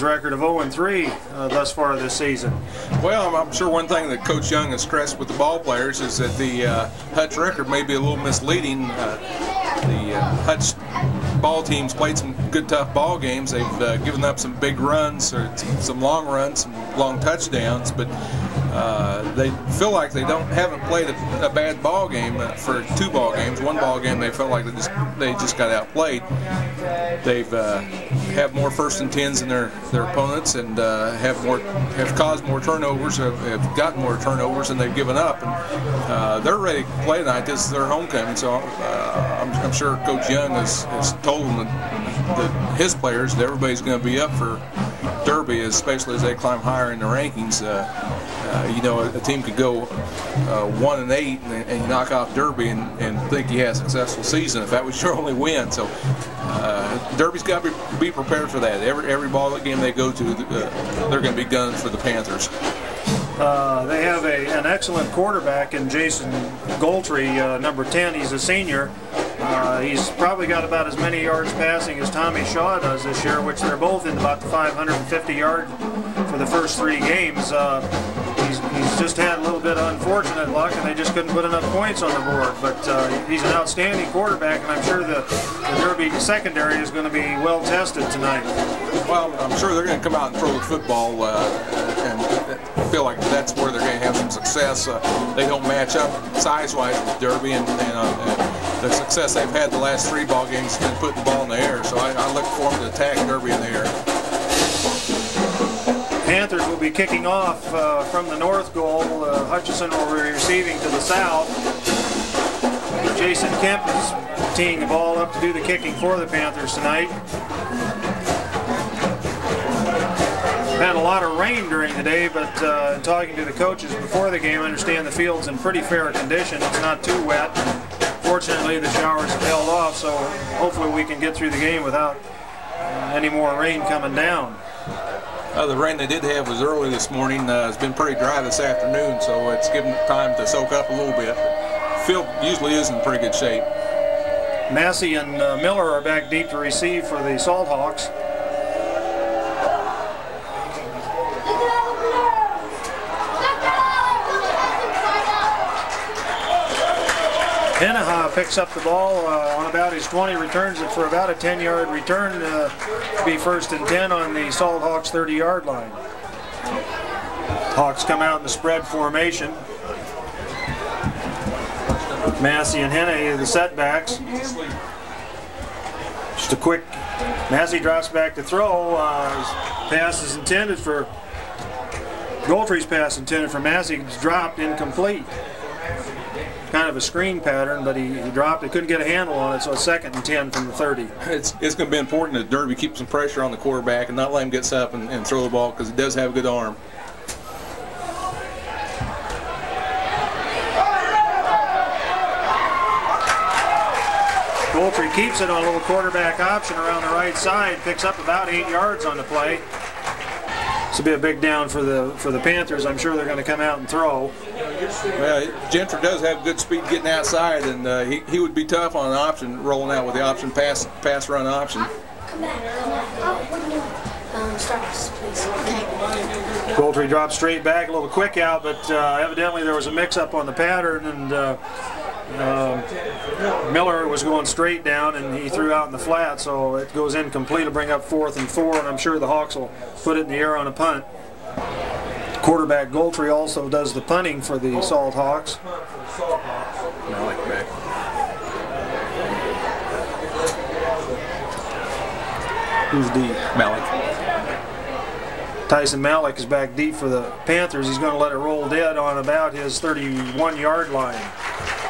Hutchinson's record of 0-3 thus far this season. Well, I'm sure one thing that Coach Young has stressed with the ball players is that the Hutch record may be a little misleading. The Hutch ball teams played some good, tough ball games. They've given up some big runs, or some long runs, some long touchdowns, but they feel like they haven't played a bad ball game for 2 ball games. 1 ball game they felt like they just got outplayed. They've have more 1st and 10s than their opponents, and have caused more turnovers, have gotten more turnovers than they've given up, and they're ready to play tonight. This is their homecoming, so I'm sure Coach Young has told them that his players, that everybody's going to be up for Derby, especially as they climb higher in the rankings. You know, a team could go 1-8 and knock off Derby and think you had a successful season if that was your only win. So Derby's got to be prepared for that. Every ball game they go to, they're going to be gunning for the Panthers. They have an excellent quarterback in Jason Goltry, number 10. He's a senior. He's probably got about as many yards passing as Tommy Shaw does this year, which they're both in about the 550 yard for the first 3 games. He's just had a little bit of unfortunate luck, and they just couldn't put enough points on the board. But he's an outstanding quarterback, and I'm sure the Derby secondary is going to be well tested tonight. Well, I'm sure they're going to come out and throw the football and feel like that's where they're going to have some success. They don't match up size-wise with Derby, and the success they've had the last 3 ball games has been putting the ball in the air. So I look for them to attack Derby in the air. Panthers will be kicking off from the north goal. Hutchinson will be receiving to the south. Jason Kemp is teeing the ball up to do the kicking for the Panthers tonight. Had a lot of rain during the day, but in talking to the coaches before the game, I understand the field's in pretty fair condition. It's not too wet. Fortunately, the showers have held off, so hopefully we can get through the game without any more rain coming down. The rain they did have was early this morning. It's been pretty dry this afternoon, so it's given time to soak up a little bit. The field usually is in pretty good shape. Massey and Miller are back deep to receive for the Salt Hawks. Henaha picks up the ball on about his 20, returns it for about a 10-yard return to be 1st and 10 on the Salt Hawks 30-yard line. Hawks come out in the spread formation. Massey and Henne, the setbacks. Just a quick, Massey drops back to throw. Pass is intended for, Goltry's pass intended for Massey. It's dropped, incomplete. Kind of a screen pattern, but he dropped it, couldn't get a handle on it, so it's 2nd and 10 from the 30. It's going to be important that Derby keeps some pressure on the quarterback and not let him get set up and throw the ball, because he does have a good arm. Goltry keeps it on a little quarterback option around the right side, picks up about 8 yards on the play. This will be a big down for the Panthers. I'm sure they're going to come out and throw. Well, Gentry does have good speed getting outside, and he would be tough on an option, rolling out with the option pass run option. Goltry drops straight back, a little quick out, but evidently there was a mix-up on the pattern, and Miller was going straight down, and he threw out in the flat, so it goes incomplete to bring up 4th and 4, and I'm sure the Hawks will put it in the air on a punt. Quarterback Goltry also does the punting for the Salt Hawks. Malik back. Who's deep? Malik. Tyson Malik is back deep for the Panthers. He's going to let it roll dead on about his 31-yard line.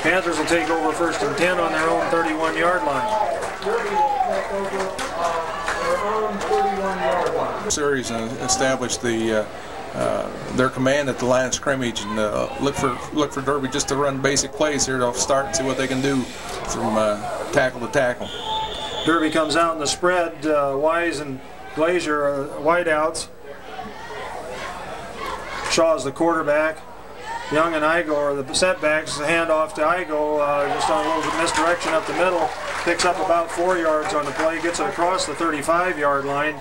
Panthers will take over 1st and 10 on their own 31-yard line. Series and establish their command at the line of scrimmage, and look for Derby just to run basic plays here to start and see what they can do from tackle to tackle. Derby comes out in the spread. Wise and Glazier are wideouts. Shaw's the quarterback. Young and Igo are the setbacks. The handoff to Igo, just on a little bit misdirection up the middle. Picks up about 4 yards on the play, gets it across the 35-yard line.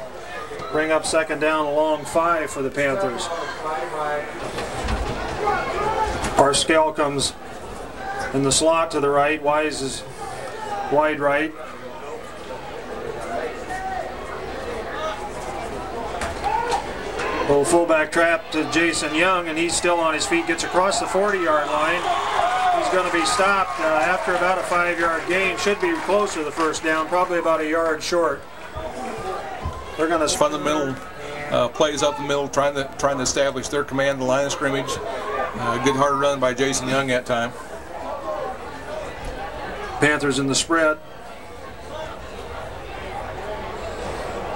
Bring up second down along 5 for the Panthers. Parscale comes in the slot to the right. Wise is wide right. Little fullback trap to Jason Young, and he's still on his feet. Gets across the 40-yard line. He's going to be stopped after about a 5-yard gain. Should be close to the first down, probably about a yard short. They're going to fundamental plays up the middle, trying to establish their command of the line of scrimmage. Good hard run by Jason Young that time. Panthers in the spread.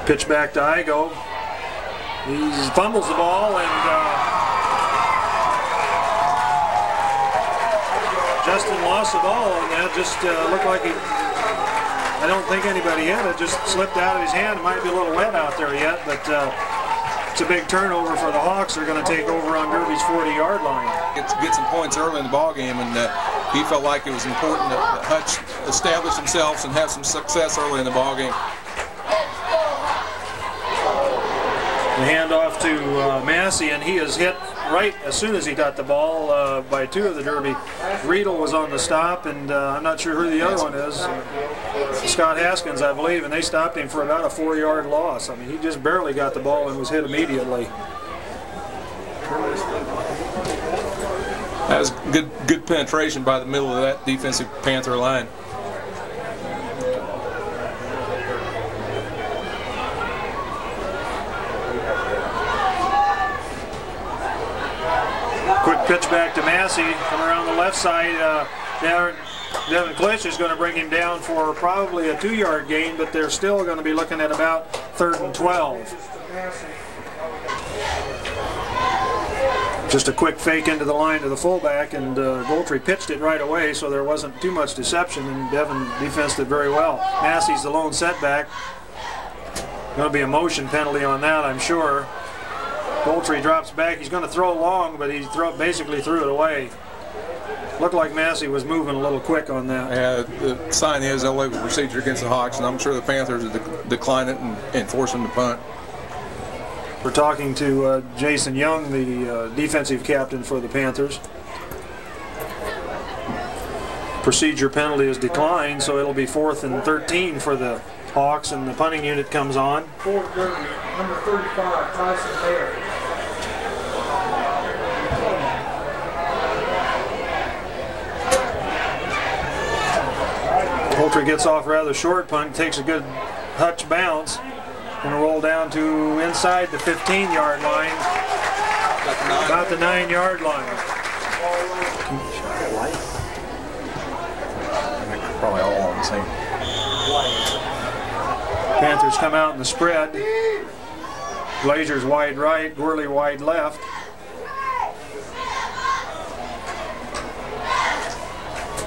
Pitch back to Igo. He fumbles the ball, and Justin lost the ball, and that just looked like I don't think anybody hit it. Just slipped out of his hand. It might be a little wet out there yet, but it's a big turnover for the Hawks. They're going to take over on Derby's 40-yard line. Get some points early in the ball game, and he felt like it was important that Hutch establish themselves and have some success early in the ball game. The handoff to Massey, and he is hit right as soon as he got the ball by 2 of the Derby. Riedel was on the stop, and I'm not sure who the other one is. Scott Haskins, I believe, and they stopped him for about a 4-yard loss. I mean, he just barely got the ball and was hit immediately. That was good penetration by the middle of that defensive Panther line. Quick pitch back to Massey from around the left side. Devin Klitsch is going to bring him down for probably a 2-yard gain, but they're still going to be looking at about 3rd and 12. Just a quick fake into the line to the fullback, and Goltry pitched it right away, so there wasn't too much deception, and Devin defensed it very well. Massey's the lone setback. Going to be a motion penalty on that, I'm sure. Goltry drops back. He's going to throw long, but he basically threw it away. Looked like Massey was moving a little quick on that. Yeah, the sign is they'll legal procedure against the Hawks, and I'm sure the Panthers will decline it and force them to punt. We're talking to Jason Young, the defensive captain for the Panthers. Procedure penalty is declined, so it'll be 4th and 13 for the Hawks, and the punting unit comes on. Number 35, Tyson Mayer. Goltry gets off rather short. Punt takes a good Hutch bounce. Going to roll down to inside the 15-yard line. About the 9-yard line. Probably all on the same. Panthers come out in the spread. Glazer's wide right, Gurley wide left.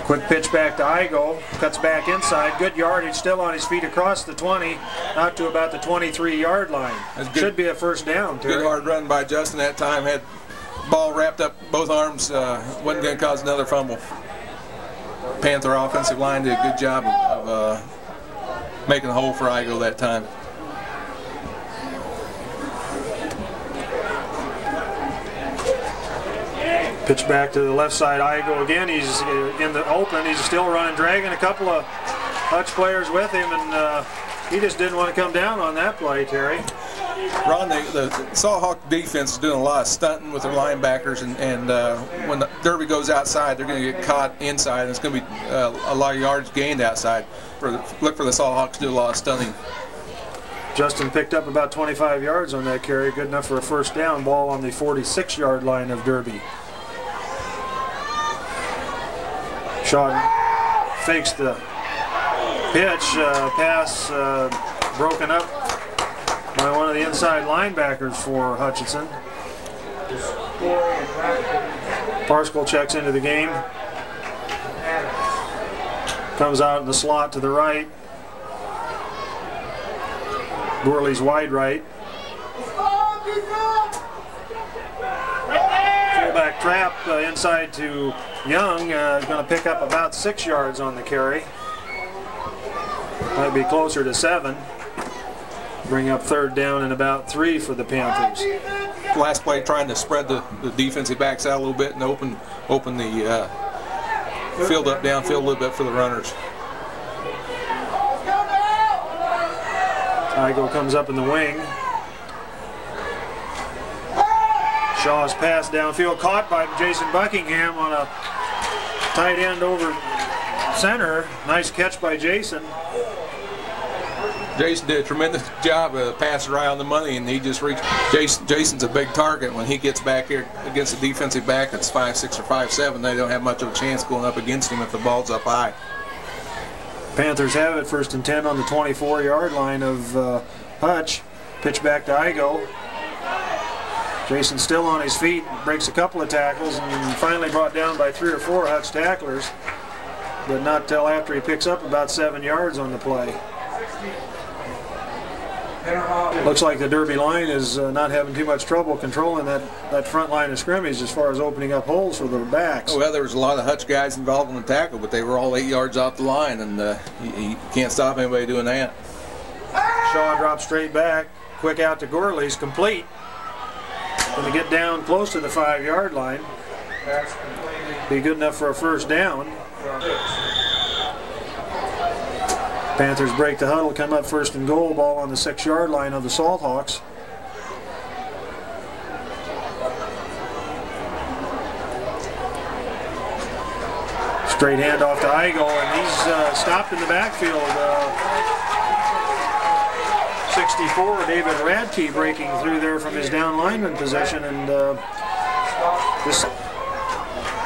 Quick pitch back to Igo, cuts back inside, good yardage, still on his feet across the 20, out to about the 23-yard line. Should be a first down, Terry. Good hard run by Justin that time, had ball wrapped up both arms, wasn't going to cause another fumble. Panther offensive line did a good job of making a hole for Igo that time. Pitch back to the left side, Igo again. He's in the open. He's still running, dragging a couple of Hutch players with him, and he just didn't want to come down on that play, Terry. Ron, the Sawhawk defense is doing a lot of stunting with their linebackers, and when the Derby goes outside, they're going to get caught inside, and it's going to be a lot of yards gained outside. Look for the Sawhawks to do a lot of stunning. Justin picked up about 25 yards on that carry, good enough for a first down. Ball on the 46-yard line of Derby. Shaw fakes the pitch, pass broken up by one of the inside linebackers for Hutchinson. Parscale checks into the game. Comes out in the slot to the right. Gurley's wide right. Fullback trap inside to Young, is going to pick up about 6 yards on the carry. Might be closer to 7. Bring up 3rd down and about 3 for the Panthers. Last play trying to spread the defensive backs out a little bit and open the field up downfield a little bit for the runners. Igo comes up in the wing. Shaw's pass downfield caught by Jason Buckingham on a tight end over center. Nice catch by Jason. Jason did a tremendous job of passing right on the money, and he just reached. Jason's a big target. When he gets back here against a defensive back that's 5'6" or 5'7", they don't have much of a chance going up against him if the ball's up high. Panthers have it 1st and 10 on the 24-yard line of Hutch. Pitch back to Igo. Jason still on his feet, breaks a couple of tackles, and finally brought down by 3 or 4 Hutch tacklers, but not till after he picks up about 7 yards on the play. Looks like the Derby line is not having too much trouble controlling that front line of scrimmage as far as opening up holes for the backs. Well, there was a lot of Hutch guys involved in the tackle, but they were all 8 yards off the line, and you can't stop anybody doing that. Shaw drops straight back, quick out to Gorley's, complete. Going to get down close to the 5-yard line. Be good enough for a 1st down. Panthers break the huddle, come up 1st and goal, ball on the 6-yard line of the Salt Hawks. Straight handoff to Igo, and he's stopped in the backfield. 64, David Radke breaking through there from his down lineman position, and this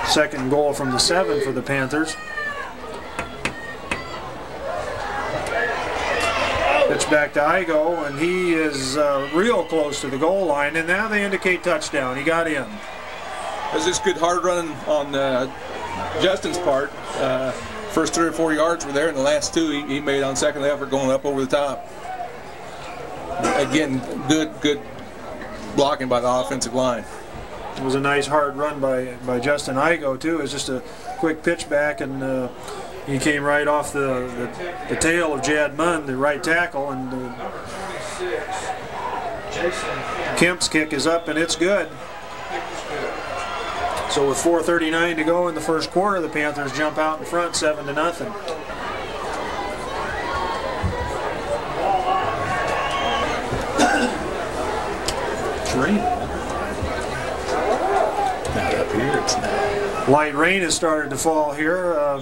2nd goal from the 7 for the Panthers. Pitch back to Igo, and he is real close to the goal line, and now they indicate touchdown. He got in. It was just good hard running on Justin's part. First 3 or 4 yards were there, and the last 2 he made on 2nd effort going up over the top. Again, good blocking by the offensive line. It was a nice hard run by Justin Igo too. It was just a quick pitch back, and he came right off the tail of Jad Munn, the right tackle, and Kemp's kick is up, and it's good. So with 4:39 to go in the 1st quarter, the Panthers jump out in front 7-0. Rain. Not up here, it's not. Light rain has started to fall here.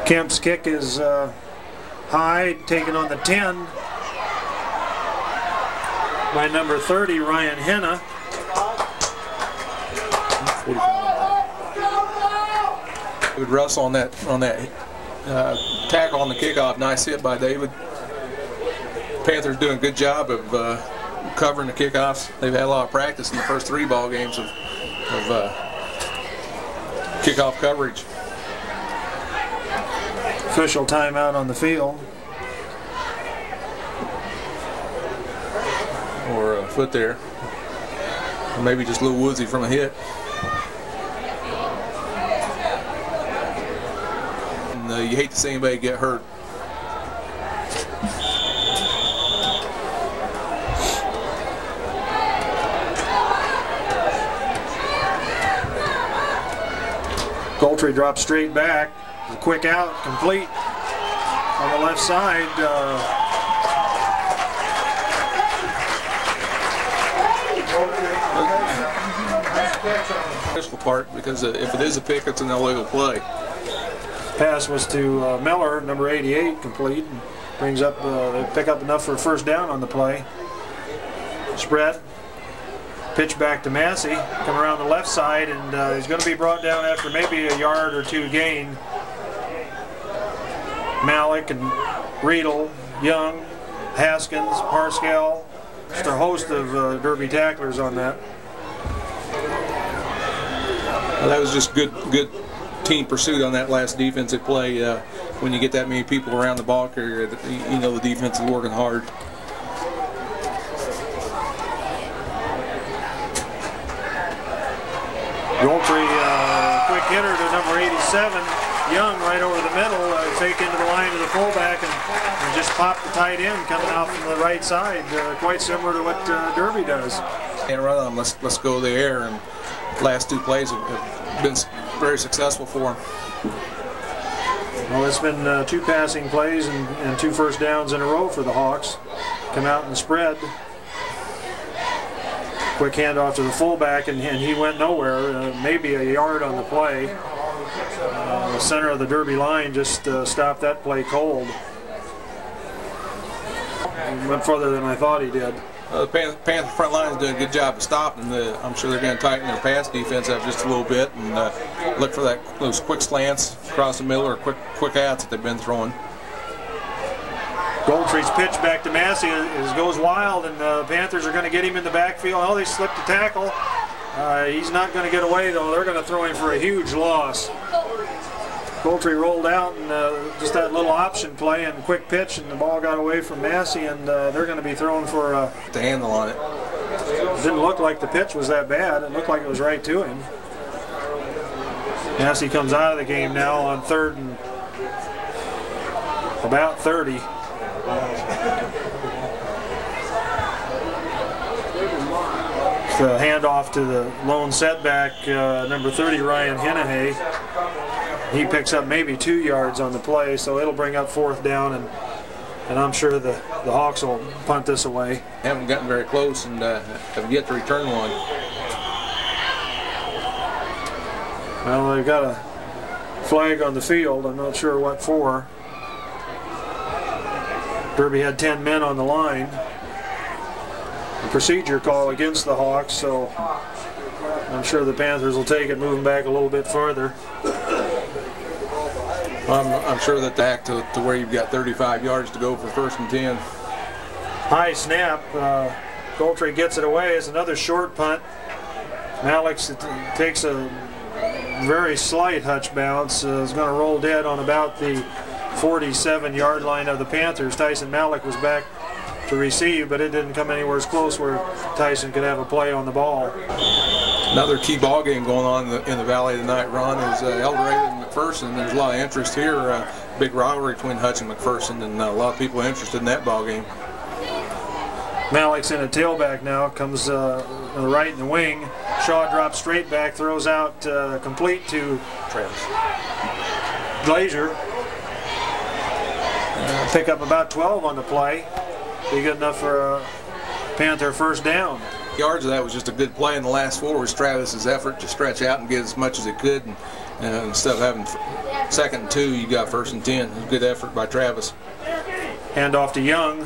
Kemp's kick is high, taken on the 10 by number 30, Ryan Henna. David Russell on that tackle on the kickoff. Nice hit by David. Panthers doing a good job of covering the kickoffs. They've had a lot of practice in the first 3 ball games of kickoff coverage. Official timeout on the field. Or a foot there. Or maybe just a little woozy from a hit. And you hate to see anybody get hurt. Goltry drops straight back. A quick out, complete on the left side. Part because if it is a pick, it's an illegal play. Pass was to Miller, number 88, complete. And brings up, they pick up enough for a 1st down on the play. Spread. Pitch back to Massey, come around the left side, and he's going to be brought down after maybe a yard or 2 gain. Malik and Riedel, Young, Haskins, Parscale, just a host of Derby tacklers on that. Well, that was just good team pursuit on that last defensive play. When you get that many people around the ball carrier, you know the defense is working hard. Goltry, quick hitter to number 87, Young right over the middle, fake into the line to the fullback, and just pop the tight end coming out from the right side, quite similar to what Derby does. And run on, let's go there, and last two plays have been very successful for him. Well, it's been 2 passing plays and 2 first downs in a row for the Hawks. Come out and spread. Quick handoff to the fullback, and he went nowhere, maybe a yard on the play. The center of the Derby line just stopped that play cold. He went further than I thought he did. The Panther front line is doing a good job of stopping. I'm sure they're going to tighten their pass defense up just a little bit and look for those quick slants across the middle or quick outs that they've been throwing. Goldtree's pitch back to Massey goes wild, and the Panthers are going to get him in the backfield. Oh, they slipped a tackle. He's not going to get away, though. They're going to throw him for a huge loss. Goldtree rolled out, and just that little option play and quick pitch, and the ball got away from Massey, and they're going to be throwing for the handle on it. It didn't look like the pitch was that bad. It looked like it was right to him. Massey comes out of the game now on 3rd and about 30. The handoff to the lone setback, number 30, Ryan Hennahay. He picks up maybe 2 yards on the play, so it'll bring up 4th down, and I'm sure the Hawks will punt this away. Haven't gotten very close and have yet to return one. Well, they've got a flag on the field. I'm not sure what for. Derby had 10 men on the line. A procedure call against the Hawks, so I'm sure the Panthers will take it, moving back a little bit further. I'm sure that back to where you've got 35 yards to go for 1st and 10. High snap. Goldtree gets it away. It's another short punt. Malik takes a very slight Hutch bounce. Is going to roll dead on about the 47-yard line of the Panthers. Tyson Malik was back to receive, but it didn't come anywhere close where Tyson could have a play on the ball. Another key ball game going on in the Valley tonight, Ron, is Eldorado and McPherson. There's a lot of interest here. Big rivalry between Hutch and McPherson, and a lot of people interested in that ball game. Malik's in a tailback now, comes on the right in the wing. Shaw drops straight back, throws out complete to Travis Glazier. Pick up about 12 on the play. Be good enough for a Panther 1st down. Yards of that was just a good play, and the last 4 was Travis's effort to stretch out and get as much as he could. And instead of having 2nd and 2, you got 1st and 10. Good effort by Travis. Hand off to Young.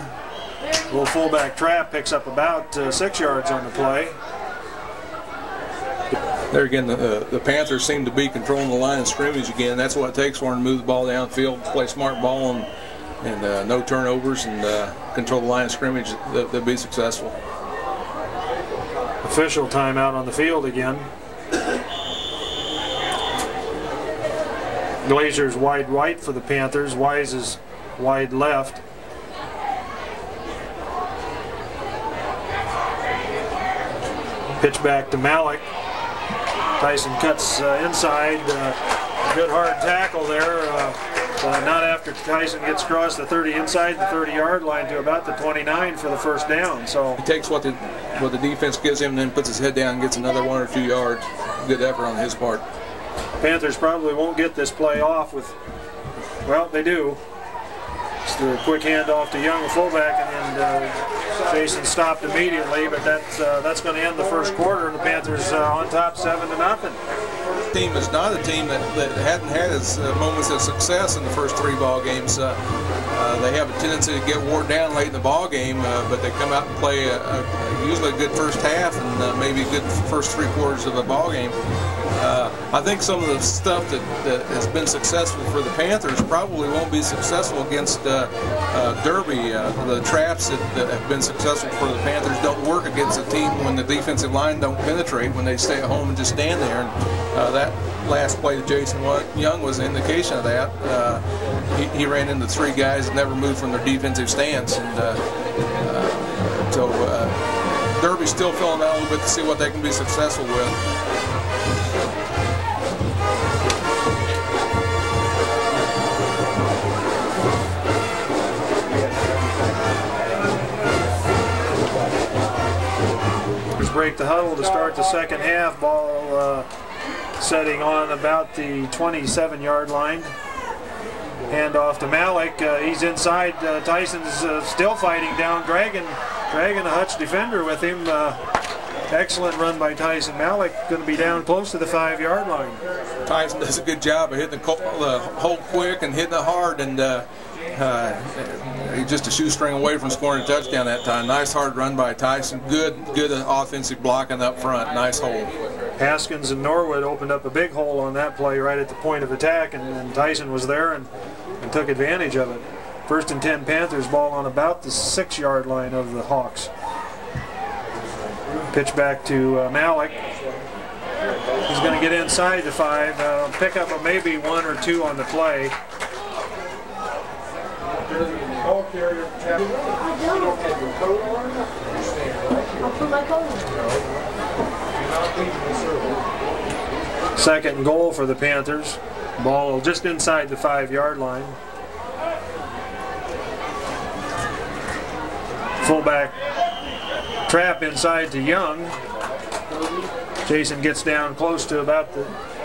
Little fullback trap, picks up about 6 yards on the play. There again, the Panthers seem to be controlling the line of scrimmage again. That's what it takes for them to move the ball downfield, play smart ball, and no turnovers, and control the line of scrimmage. They'll be successful. Official timeout on the field again. Glazier's wide right for the Panthers. Wise is wide left. Pitch back to Malik. Tyson cuts inside. Good hard tackle there. Not after Tyson gets across the 30 inside the 30-yard line to about the 29 for the 1st down. So he takes what the defense gives him, and then puts his head down and gets another 1 or 2 yards. Good effort on his part. Panthers probably won't get this play off with, well, they do. Just a quick handoff to Young, the fullback, and then Jason stopped immediately. But that's going to end the 1st quarter, and the Panthers on top 7-0. Team is not a team that hadn't had its moments of success in the first 3 ball games. They have a tendency to get worn down late in the ball game, but they come out and play usually a good first half and maybe a good first 3 quarters of a ball game. I think some of the stuff that has been successful for the Panthers probably won't be successful against Derby. The traps that have been successful for the Panthers don't work against a team when the defensive line don't penetrate, when they stay at home and just stand there. And that last play to Jason Young was an indication of that. He ran into 3 guys that never moved from their defensive stance. And so Derby's still filling out a little bit to see what they can be successful with. break the huddle to start the second half. Ball setting on about the 27-yard line. Hand off to Malik. He's inside. Tyson's still fighting down, dragging a Hutch defender with him. Excellent run by Tyson. Malik going to be down close to the 5-yard line. Tyson does a good job of hitting the hole quick and hitting it hard, and he's just a shoestring away from scoring a touchdown that time. Nice hard run by Tyson. Good offensive blocking up front. Nice hole. Haskins and Norwood opened up a big hole on that play right at the point of attack, and Tyson was there and took advantage of it. 1st and 10 Panthers, ball on about the 6-yard line of the Hawks. Pitch back to Malik. He's going to get inside the 5, pick up a maybe 1 or 2 on the play. Second and goal for the Panthers. Ball just inside the 5-yard line. Fullback trap inside to Young. Jason gets down close to about the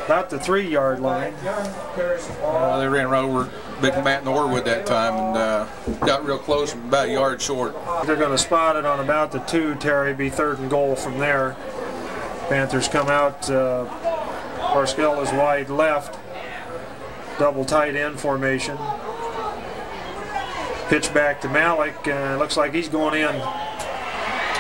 3-yard line. They ran right over Big Matt Norwood that time and got real close, about a yard short. They're going to spot it on about the 2, Terry. Be 3rd and goal from there. Panthers come out. Parskell is wide left. Double tight end formation. Pitch back to Malik. Looks like he's going in.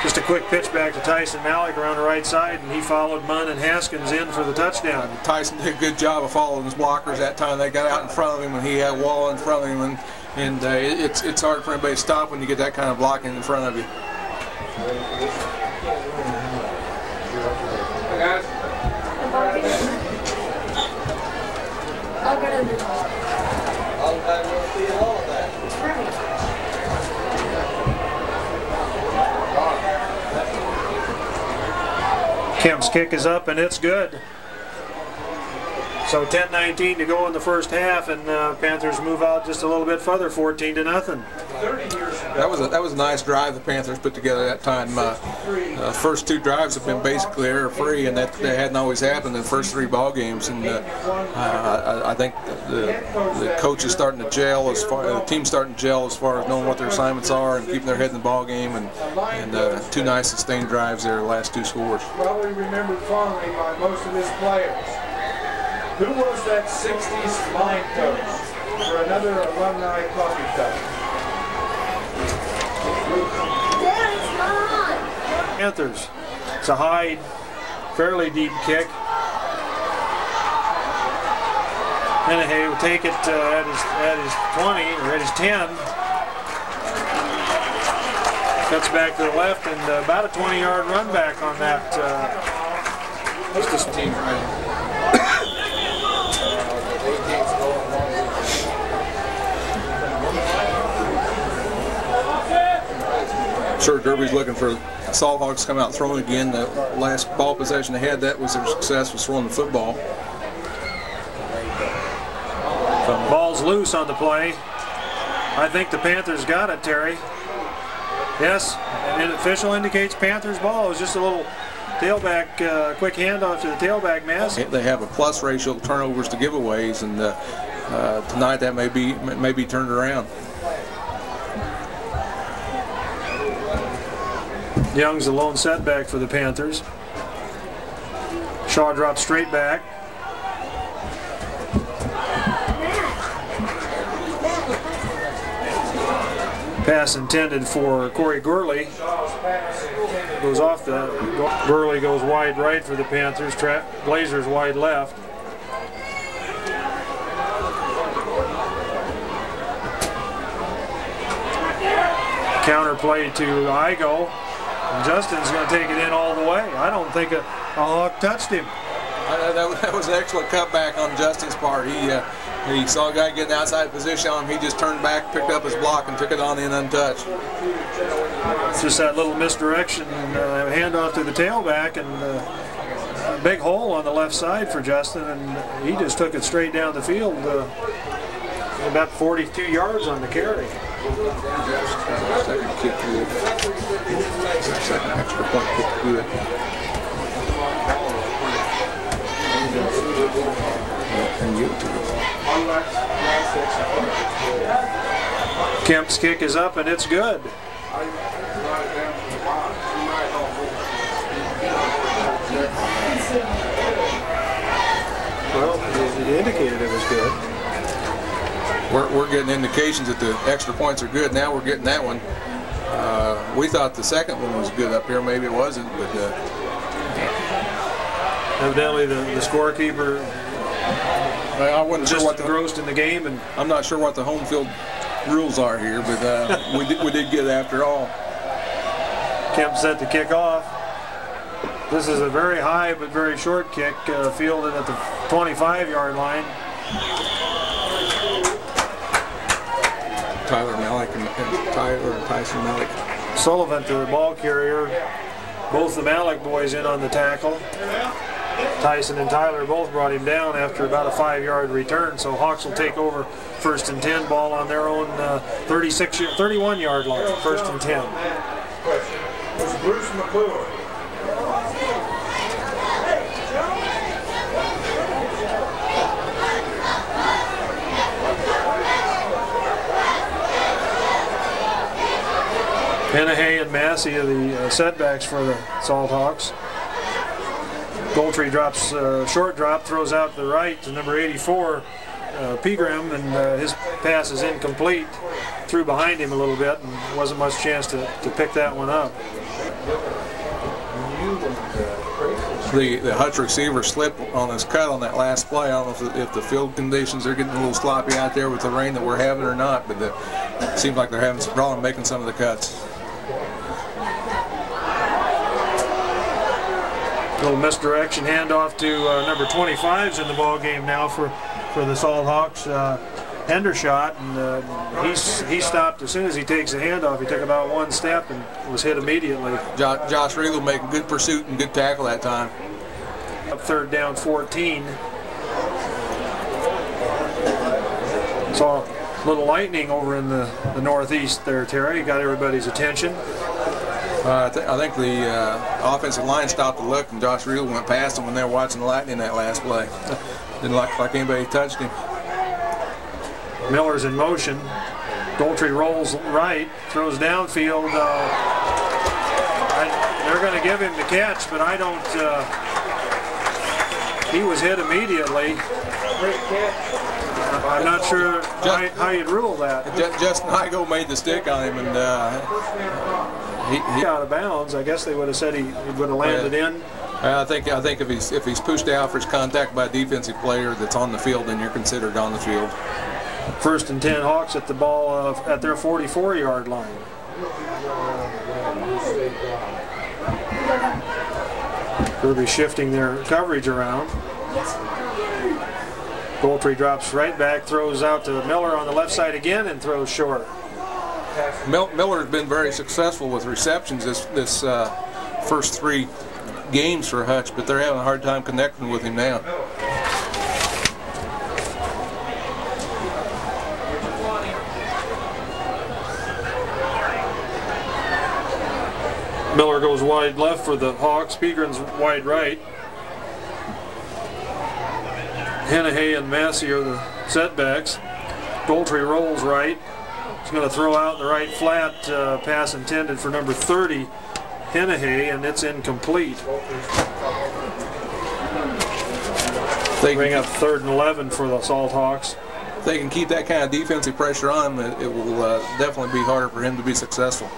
Just a quick pitch back to Tyson Malik around the right side, and he followed Munn and Haskins in for the touchdown. Tyson did a good job of following his blockers that time. They got out in front of him, and he had a wall in front of him, and it's hard for anybody to stop when you get that kind of blocking in front of you. Kemp's kick is up and it's good. So 10-19 to go in the first half, and Panthers move out just a little bit further, 14-0. That was a nice drive the Panthers put together that time. First 2 drives have been basically error-free, and that hadn't always happened in the first 3 ball games. And I think the coach is starting to gel the team's starting to gel as far as knowing what their assignments are and keeping their head in the ball game. And 2 nice sustained drives there, the last 2 scores. Probably remembered fondly by most of his players. Who was that 60s line coach for another alumni coffee cup? Panthers. It's a high, fairly deep kick. Hennehay will take it at his 20 or at his 10. Cuts back to the left, and about a 20-yard run back on that. Just a team right. Sure, Derby's looking for Salthawks to come out throwing again. The last ball possession they had, that was their success, was throwing the football. Ball's loose on the play. I think the Panthers got it, Terry. Yes, and the official indicates Panthers ball. It was just a little tailback, quick handoff to the tailback mass. They have a plus ratio of turnovers to giveaways, and tonight that may be turned around. Young's the lone setback for the Panthers. Shaw drops straight back. Pass intended for Corey Gurley. Goes off the. Gurley goes wide right for the Panthers. Blazers wide left. Counter play to Igo. And Justin's going to take it in all the way. I don't think a Hawk touched him. That was an excellent cutback on Justin's part. He saw a guy getting outside position on him. He just turned back, picked up his block, and took it on in untouched. It's just that little misdirection handoff to the tailback, and a big hole on the left side for Justin, and he just took it straight down the field, about 42 yards on the carry. Second kick good. Second extra point kick good. And you Kemp's kick is up and it's good. Well, it indicated it was good. We're getting indications that the extra points are good. Now we're getting that one. We thought the second one was good up here. Maybe it wasn't, but evidently the scorekeeper I wasn't just sure what engrossed in the game, and I'm not sure what the home field rules are here, but we did get it after all. Kemp set to kick off. This is a very high but very short kick, fielded at the 25-yard line. Tyler Malik and Tyson Malik. Sullivan to the ball carrier. Both the Malik boys in on the tackle. Tyson and Tyler both brought him down after about a 5-yard return, so Hawks will take over 1st and 10, ball on their own 31-yard line, 1st and 10. Was Bruce McClure. Hennahay and Massey are the setbacks for the Salt Hawks. Goltry drops short drop, throws out to the right to number 84, Pegram, and his pass is incomplete. Threw behind him a little bit and wasn't much chance to pick that one up. The Hutch receiver slipped on his cut on that last play. I don't know if the field conditions are getting a little sloppy out there with the rain that we're having or not, but it seems like they're having some problem making some of the cuts. Little misdirection handoff to number 25's in the ball game now for the Salt Hawks. Hendershot, and he stopped as soon as he takes the handoff. He took about one step and was hit immediately. Josh Riegel making good pursuit and good tackle that time. Up 3rd down 14. Saw a little lightning over in the northeast there, Terry. Got everybody's attention. I think the offensive line stopped to look, and Josh Riegel went past him when they were watching the lightning that last play. Didn't look like anybody touched him. Miller's in motion. Goltry rolls right, throws downfield. They're going to give him the catch, but I don't. He was hit immediately. I'm not sure how you'd rule that. Justin Higo made the stick on him, and he out of bounds. I guess they would have said he would have landed in. I think if he's pushed out for his contact by a defensive player that's on the field, then you're considered on the field. 1st and 10 Hawks at the ball at their 44-yard line. Kirby shifting their coverage around. Goltry drops right back, throws out to Miller on the left side again, and throws short. Miller has been very successful with receptions this first 3 games for Hutch, but they're having a hard time connecting with him now. Miller goes wide left for the Hawks. Pegren's wide right. Hennahay and Massey are the setbacks. Goltry rolls right. He's going to throw out in the right flat, pass intended for number 30, Hennahay, and it's incomplete. They bring up 3rd and 11 for the Salt Hawks. If they can keep that kind of defensive pressure on him, it will definitely be harder for him to be successful.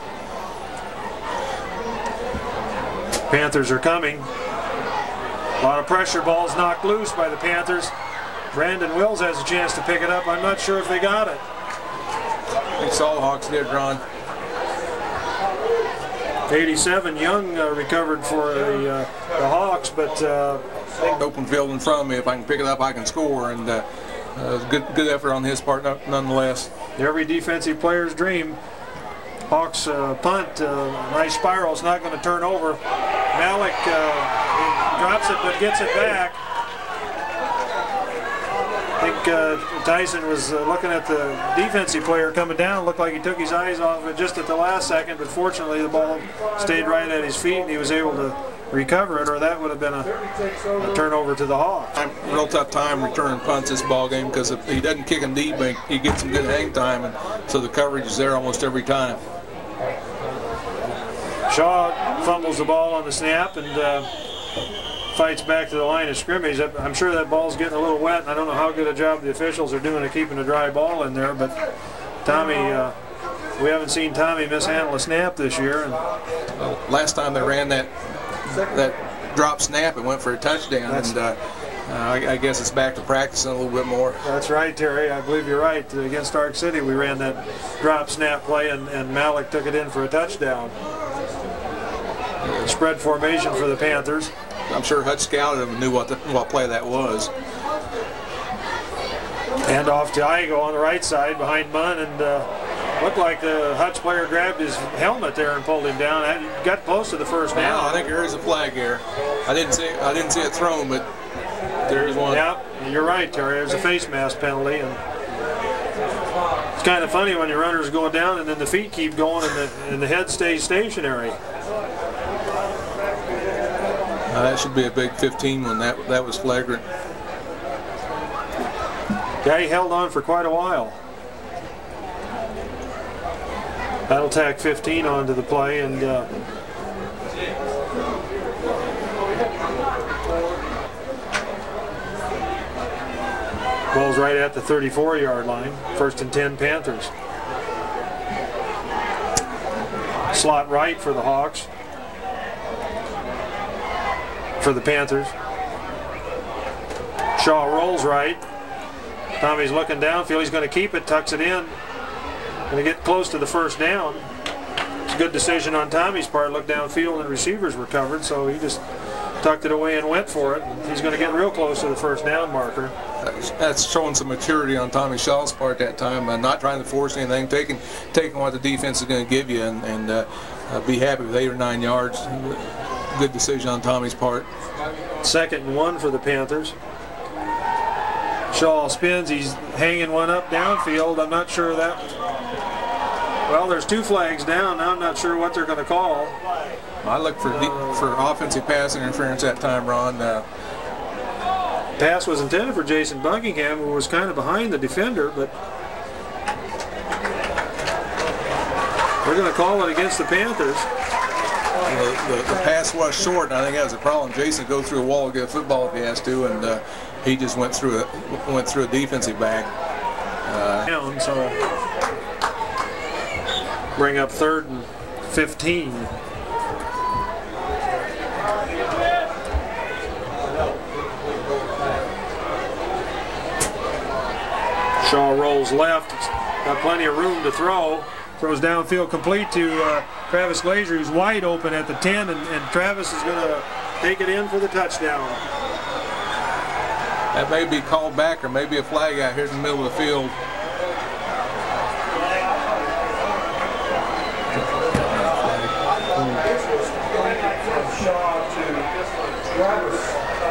Panthers are coming. A lot of pressure, balls knocked loose by the Panthers. Brandon Wills has a chance to pick it up. I'm not sure if they got it. I think Salt Hawks did, Ron. 87 Young recovered for the Hawks, but open field in front of me. If I can pick it up, I can score, and good effort on his part, nonetheless. Every defensive player's dream. Hawks punt, nice spiral. It's not going to turn over. Malik drops it, but gets it back. I think Tyson was looking at the defensive player coming down. Looked like he took his eyes off it just at the last second, but fortunately the ball stayed right at his feet and he was able to recover it, or that would have been a turnover to the Hawks. Real tough time returning punts this ball game because if he doesn't kick them deep, he gets some good hang time, and so the coverage is there almost every time. Shaw fumbles the ball on the snap and fights back to the line of scrimmage. I'm sure that ball's getting a little wet, and I don't know how good a job the officials are doing of keeping a dry ball in there, but Tommy, we haven't seen Tommy mishandle a snap this year. And well, last time they ran that drop snap, it went for a touchdown, and I guess it's back to practicing a little bit more. That's right, Terry. I believe you're right. Against Stark City, we ran that drop snap play, and Malik took it in for a touchdown. Spread formation for the Panthers. I'm sure Hutch scouted him and knew what play that was. And off to Igo on the right side behind Munn, and looked like the Hutch player grabbed his helmet there and pulled him down. He got close to the first down. Now I think there is a flag here. I didn't see it thrown, but there is one. Yeah, you're right, Terry. There's a face mask penalty, and it's kind of funny when your runners go down and then the feet keep going and the head stays stationary. That should be a big 15 when that was flagrant. Yeah, he held on for quite a while. That'll tack 15 onto the play, and ball's right at the 34-yard line. 1st and 10 Panthers. Slot right for the Hawks. For the Panthers. Shaw rolls right. Tommy's looking downfield. He's going to keep it, tucks it in. Going to get close to the first down. It's a good decision on Tommy's part. Looked downfield and receivers were covered, so he just tucked it away and went for it. He's going to get real close to the first down marker. That's showing some maturity on Tommy Shaw's part that time, not trying to force anything, taking what the defense is going to give you, and be happy with 8 or 9 yards. Good decision on Tommy's part. 2nd and 1 for the Panthers. Shaw spins. He's hanging one up downfield. I'm not sure that. Well, there's 2 flags down. Now I'm not sure what they're going to call. I looked for offensive pass interference that time, Ron. Pass was intended for Jason Buckingham, who was kind of behind the defender, but we're going to call it against the Panthers. The pass was short, and I think that was a problem. Jason go through a wall to get a football if he has to, and he just went through a defensive back. So bring up 3rd and 15. Shaw rolls left. Got plenty of room to throw. Throws downfield complete to Travis Glazier, who's wide open at the 10, and Travis is going to take it in for the touchdown. That may be called back, or maybe a flag out here in the middle of the field. Shaw to Travis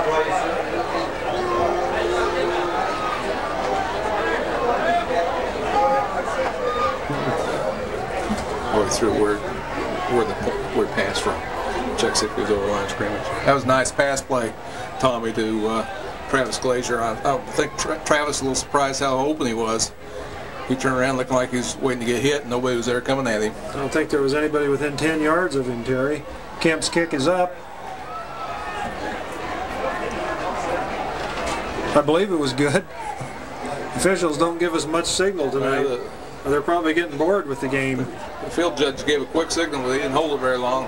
Glazier. Through where it passed from. Checks if it was over line of scrimmage. That was a nice pass play, Tommy, to Travis Glazier. I think Travis was a little surprised how open he was. He turned around looking like he was waiting to get hit, and nobody was there coming at him. I don't think there was anybody within 10 yards of him, Terry. Kemp's kick is up. I believe it was good. Officials don't give us much signal tonight. They're probably getting bored with the game. The field judge gave a quick signal, but he didn't hold it very long.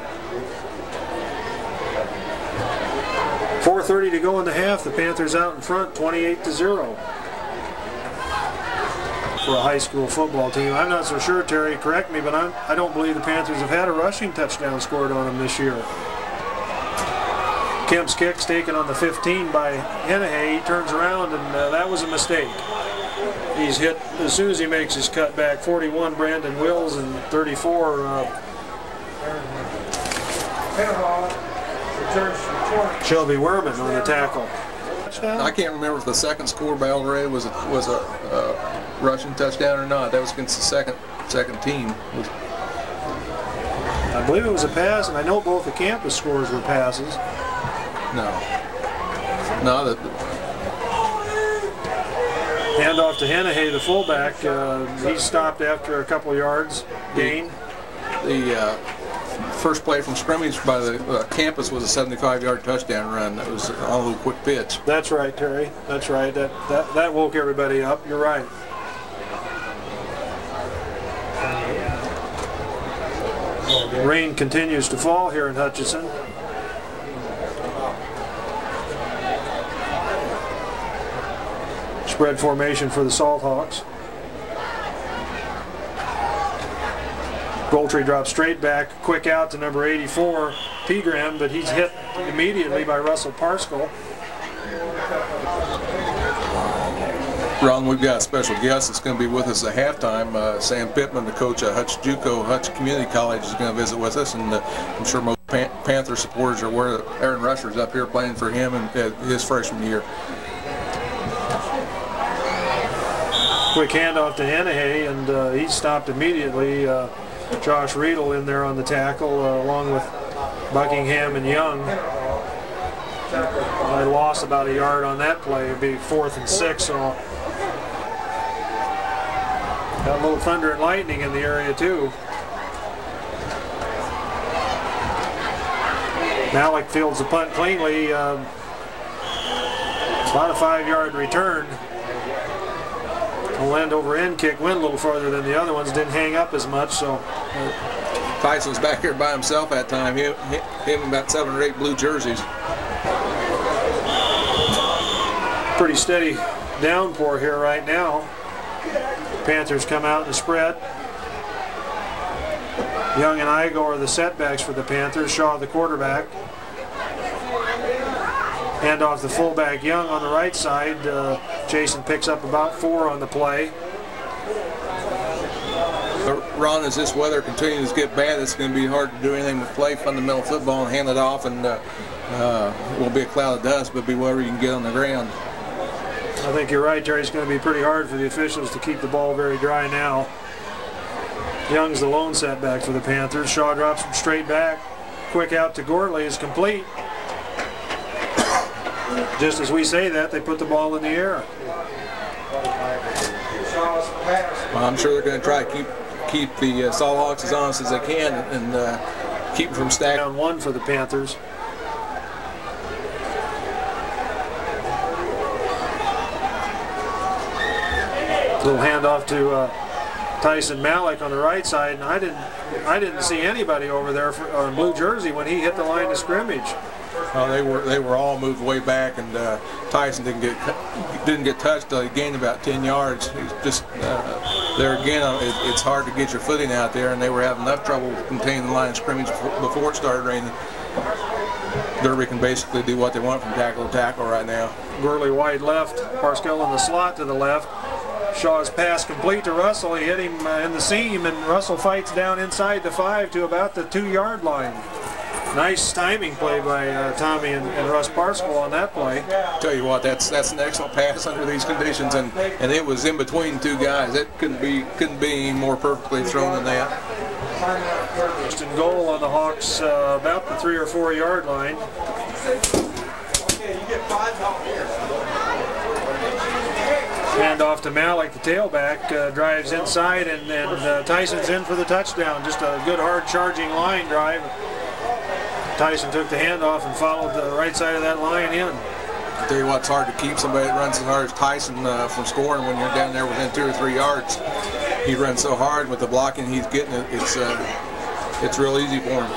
4:30 to go in the half. The Panthers out in front, 28-0. For a high school football team. I'm not so sure, Terry, correct me, but I don't believe the Panthers have had a rushing touchdown scored on them this year. Kemp's kick's taken on the 15 by Hennehay. He turns around, and that was a mistake. He's hit as soon as he makes his cut back. 41, Brandon Wills, and 34, Shelby Werman on the tackle. touchdown? I can't remember if the second score by El Rey was a rushing touchdown or not. That was against the second team. I believe it was a pass, and I know both the campus scores were passes. No. Handoff to Hennehay, the fullback. He stopped after a couple yards gain. The first play from scrimmage by the campus was a 75-yard touchdown run. That was on a little quick pitch. That's right, Terry. That's right. That woke everybody up. You're right. Rain continues to fall here in Hutchinson. Spread formation for the Salt Hawks. Goltry drops straight back, quick out to number 84, Pegram, but he's hit immediately by Russell Parscall. Ron, we've got a special guest that's going to be with us at halftime. Sam Pittman, the coach at Hutch JUCO, Hutch Community College, is going to visit with us, and I'm sure most Panther supporters are aware that Aaron Rusher's up here playing for him in his freshman year. Quick handoff to Hennehay, and he stopped immediately. Josh Riedel in there on the tackle, along with Buckingham and Young. I lost about a yard on that play. It'd be 4th and 6, so got a little thunder and lightning in the area too. Malik fields the punt cleanly. About a 5-yard return. The end over end kick went a little farther than the other ones, didn't hang up as much, so. Tyson's back here by himself that time. Him about 7 or 8 blue jerseys. Pretty steady downpour here right now. Panthers come out in the spread. Young and Igo are the setbacks for the Panthers. Shaw the quarterback. Hand off the fullback Young on the right side. Jason picks up about 4 on the play. Ron, as this weather continues to get bad, it's going to be hard to do anything but play fundamental football and hand it off, and it won't be a cloud of dust, but be whatever you can get on the ground. I think you're right, Terry. It's going to be pretty hard for the officials to keep the ball very dry now. Young's the lone setback for the Panthers. Shaw drops him straight back. Quick out to Gorley is complete. Just as we say that, they put the ball in the air. Well, I'm sure they're going to try to keep the Salt Hawks as honest as they can and keep them from stacking. Down 1 for the Panthers. Little handoff to Tyson Malik on the right side, and I didn't see anybody over there on blue jersey when he hit the line of scrimmage. They were all moved way back, and Tyson didn't get touched till he gained about 10 yards. He's just there again. It's hard to get your footing out there, and they were having enough trouble containing the line of scrimmage before it started raining. Derby can basically do what they want from tackle to tackle right now. Gurley wide left, Parscall in the slot to the left. Shaw's pass complete to Russell. He hit him in the seam, and Russell fights down inside the 5 to about the 2-yard line. Nice timing play by Tommy and Russ Parscall on that play. Tell you what, that's an excellent pass under these conditions, and it was in between 2 guys. It couldn't be any more perfectly thrown than that. First and goal on the Hawks, about the 3 or 4 yard line. Hand off to Malik, the tailback, drives inside, and Tyson's in for the touchdown. Just a good hard charging line drive. Tyson took the handoff and followed the right side of that line in. I'll tell you what, it's hard to keep somebody that runs as hard as Tyson from scoring when you're down there within 2 or 3 yards. He runs so hard with the blocking he's getting. It's real easy for him.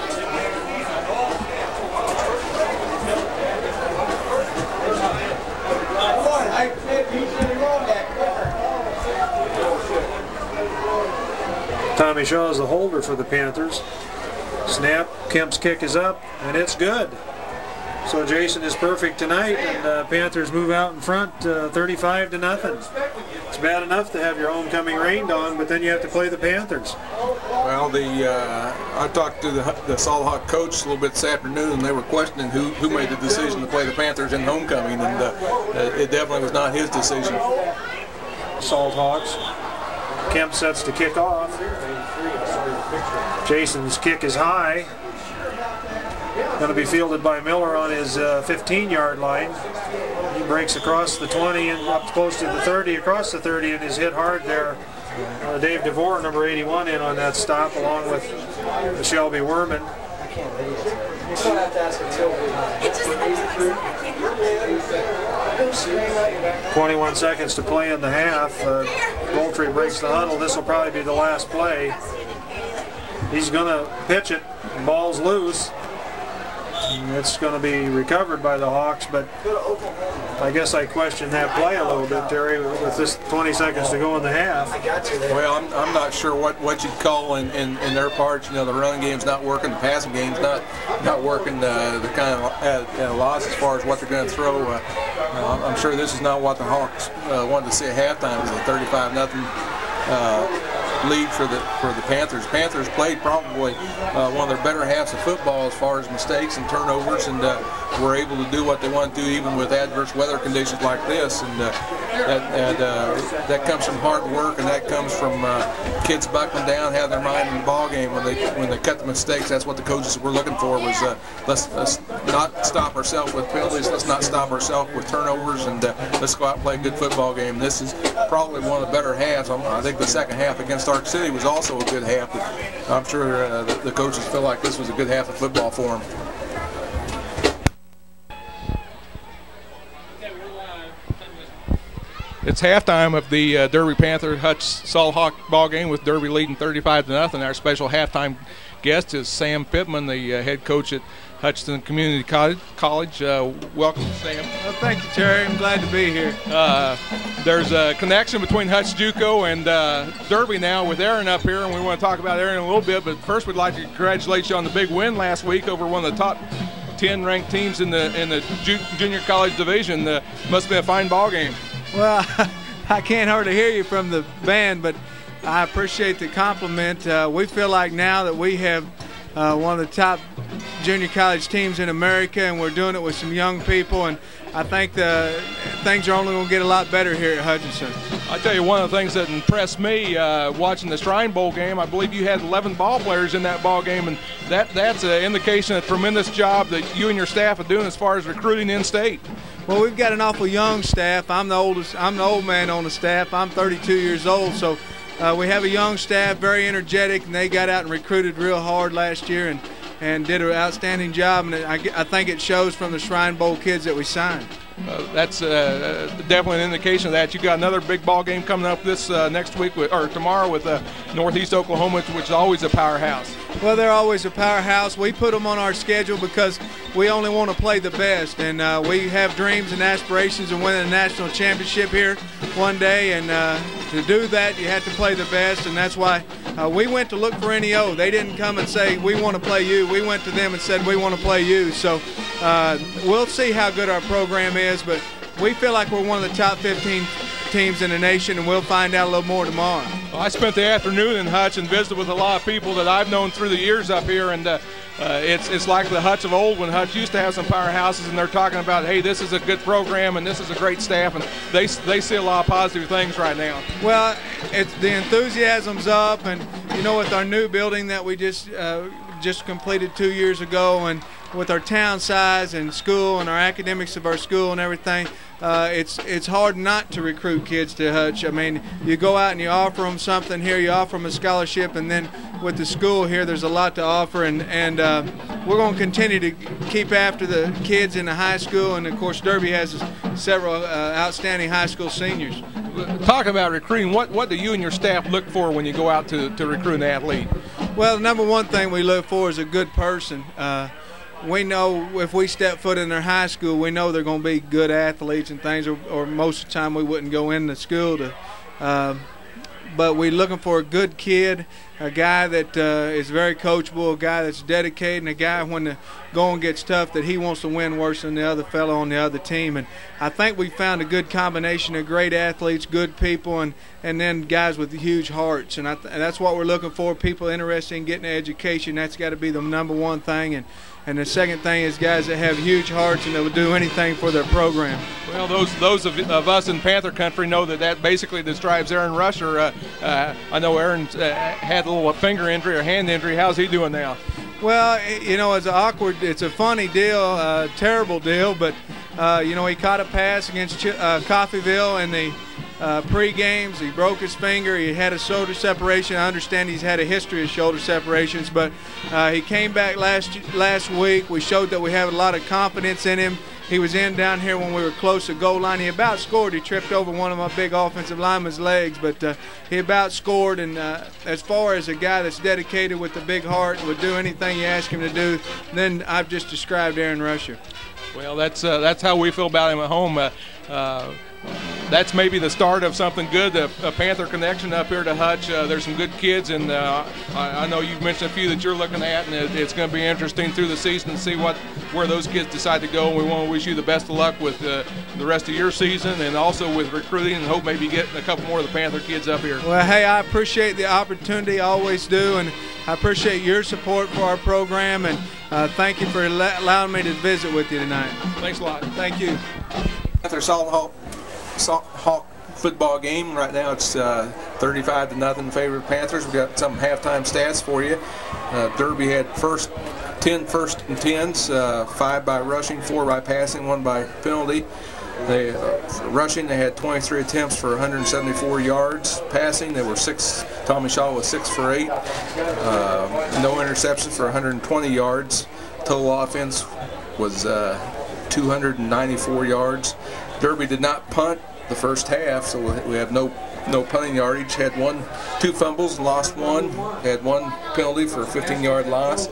Tommy Shaw is the holder for the Panthers. Snap, Kemp's kick is up, and it's good. So Jason is perfect tonight, and Panthers move out in front 35-0. It's bad enough to have your homecoming rained on, but then you have to play the Panthers. Well, I talked to the Salt Hawk coach a little bit this afternoon, and they were questioning who made the decision to play the Panthers in homecoming, and it definitely was not his decision. Salt Hawks. Kemp sets to kick off. Jason's kick is high. Going to be fielded by Miller on his 15-yard line. He breaks across the 20 and up close to the 30, across the 30, and is hit hard there. Dave DeVore, number 81, in on that stop, along with Shelby Werman. 21 seconds to play in the half. Goltry breaks the huddle. This will probably be the last play. He's going to pitch it. Ball's loose. It's going to be recovered by the Hawks, but I guess I question that play a little bit, Terry, with this 20 seconds to go in the half. Well, I'm not sure what you'd call in their part. You know, the running game's not working, the passing game's not working. The kind of at a loss as far as what they're going to throw. I'm sure this is not what the Hawks wanted to see at halftime. It was a 35-0 lead for the Panthers. Panthers played probably one of their better halves of football as far as mistakes and turnovers, and were able to do what they want to do even with adverse weather conditions like this. And that comes from hard work, and that comes from kids buckling down, have their mind in the ball game. When they cut the mistakes, that's what the coaches were looking for. Was let's not stop ourselves with penalties. Let's not stop ourselves with turnovers, and let's go out and play a good football game. This is probably one of the better halves. I think the second half against Stark City was also a good half. I'm sure the coaches feel like this was a good half of football for them. It's halftime of the Derby Panther Hutch Salt Hawk ball game, with Derby leading 35-0. Our special halftime guest is Sam Pittman, the head coach at Hutchinson Community College. Welcome, Sam. Well, thank you, Terry. I'm glad to be here. There's a connection between Hutch JUCO and Derby now with Aaron up here, and we want to talk about Aaron in a little bit. But first, we'd like to congratulate you on the big win last week over one of the top 10 ranked teams in the junior college division. Must have been a fine ball game. Well, I can't hardly hear you from the band, but I appreciate the compliment. We feel like now that we have one of the top junior college teams in America, and we're doing it with some young people, and I think things are only going to get a lot better here at Hutchinson. I tell you, one of the things that impressed me watching the Shrine Bowl game, I believe you had 11 ball players in that ball game, and that's an indication of a tremendous job that you and your staff are doing as far as recruiting in-state. Well, we've got an awful young staff. I'm the old man on the staff. I'm 32 years old, so we have a young staff, very energetic, and they got out and recruited real hard last year and did an outstanding job, and I think it shows from the Shrine Bowl kids that we signed. That's definitely an indication of that. You got another big ball game coming up this next week or tomorrow with Northeast Oklahoma, which is always a powerhouse. Well, they're always a powerhouse. We put them on our schedule because we only want to play the best, and we have dreams and aspirations of winning a national championship here one day, and to do that you have to play the best, and that's why we went to look for NEO. They didn't come and say, we want to play you. We went to them and said, we want to play you. So we'll see how good our program is, but we feel like we're one of the top 15 teams in the nation, and we'll find out a little more tomorrow. Well, I spent the afternoon in Hutch and visited with a lot of people that I've known through the years up here, and it's like the Hutch of old, when Hutch used to have some powerhouses, and they're talking about, hey, this is a good program and this is a great staff, and they see a lot of positive things right now. Well, the enthusiasm's up, and you know, with our new building that we just completed 2 years ago, and with our town size and school and our academics of our school and everything, it's hard not to recruit kids to Hutch. I mean, you go out and you offer them something here, you offer them a scholarship, and then with the school here, there's a lot to offer, and we're going to continue to keep after the kids in the high school, and of course Derby has several outstanding high school seniors. Talking about recruiting, what do you and your staff look for when you go out to recruit an athlete? Well, the number one thing we look for is a good person. We know if we step foot in their high school, we know they're going to be good athletes and things, or most of the time we wouldn't go into school to. But we're looking for a good kid, a guy that is very coachable, a guy that's dedicated, and a guy when the going gets tough that he wants to win worse than the other fellow on the other team. And I think we found a good combination of great athletes, good people, and then guys with huge hearts. And that's what we're looking for, people interested in getting an education. That's got to be the #1 thing. And the second thing is guys that have huge hearts and that will do anything for their program. Well, those of us in Panther country know that basically describes Aaron Rusher. I know Aaron had a little finger injury or hand injury. How's he doing now? Well, you know, it's a funny deal, terrible deal, but you know, he caught a pass against Coffeyville in the pre-games. He broke his finger. He had a shoulder separation. I understand he's had a history of shoulder separations, but he came back last week. We showed that we have a lot of confidence in him. He was in down here when we were close to goal line. He about scored. He tripped over one of my big offensive lineman's legs, but he about scored. And as far as a guy that's dedicated with a big heart and would do anything you ask him to do, then I've just described Aaron Rusher. Well, that's how we feel about him at home. That's maybe the start of something good, a Panther connection up here to Hutch. There's some good kids, and I know you've mentioned a few that you're looking at, and it's going to be interesting through the season to see where those kids decide to go. And we want to wish you the best of luck with the rest of your season, and also with recruiting, and hope maybe getting a couple more of the Panther kids up here. Well, hey, I appreciate the opportunity, I always do, and I appreciate your support for our program, and thank you for allowing me to visit with you tonight. Thanks a lot. Thank you. Panther Salt Hawk football game. Right now it's 35-0 in favor of Panthers. We got some halftime stats for you. Derby had 10 first and 10s, 5 by rushing, 4 by passing, 1 by penalty. Rushing, they had 23 attempts for 174 yards. Passing, they were Tommy Shaw was 6 for 8. No interceptions for 120 yards. Total offense was 294 yards. Derby did not punt the first half, so we have no punting yardage. Had 2 fumbles, lost 1. Had 1 penalty for a 15-yard loss.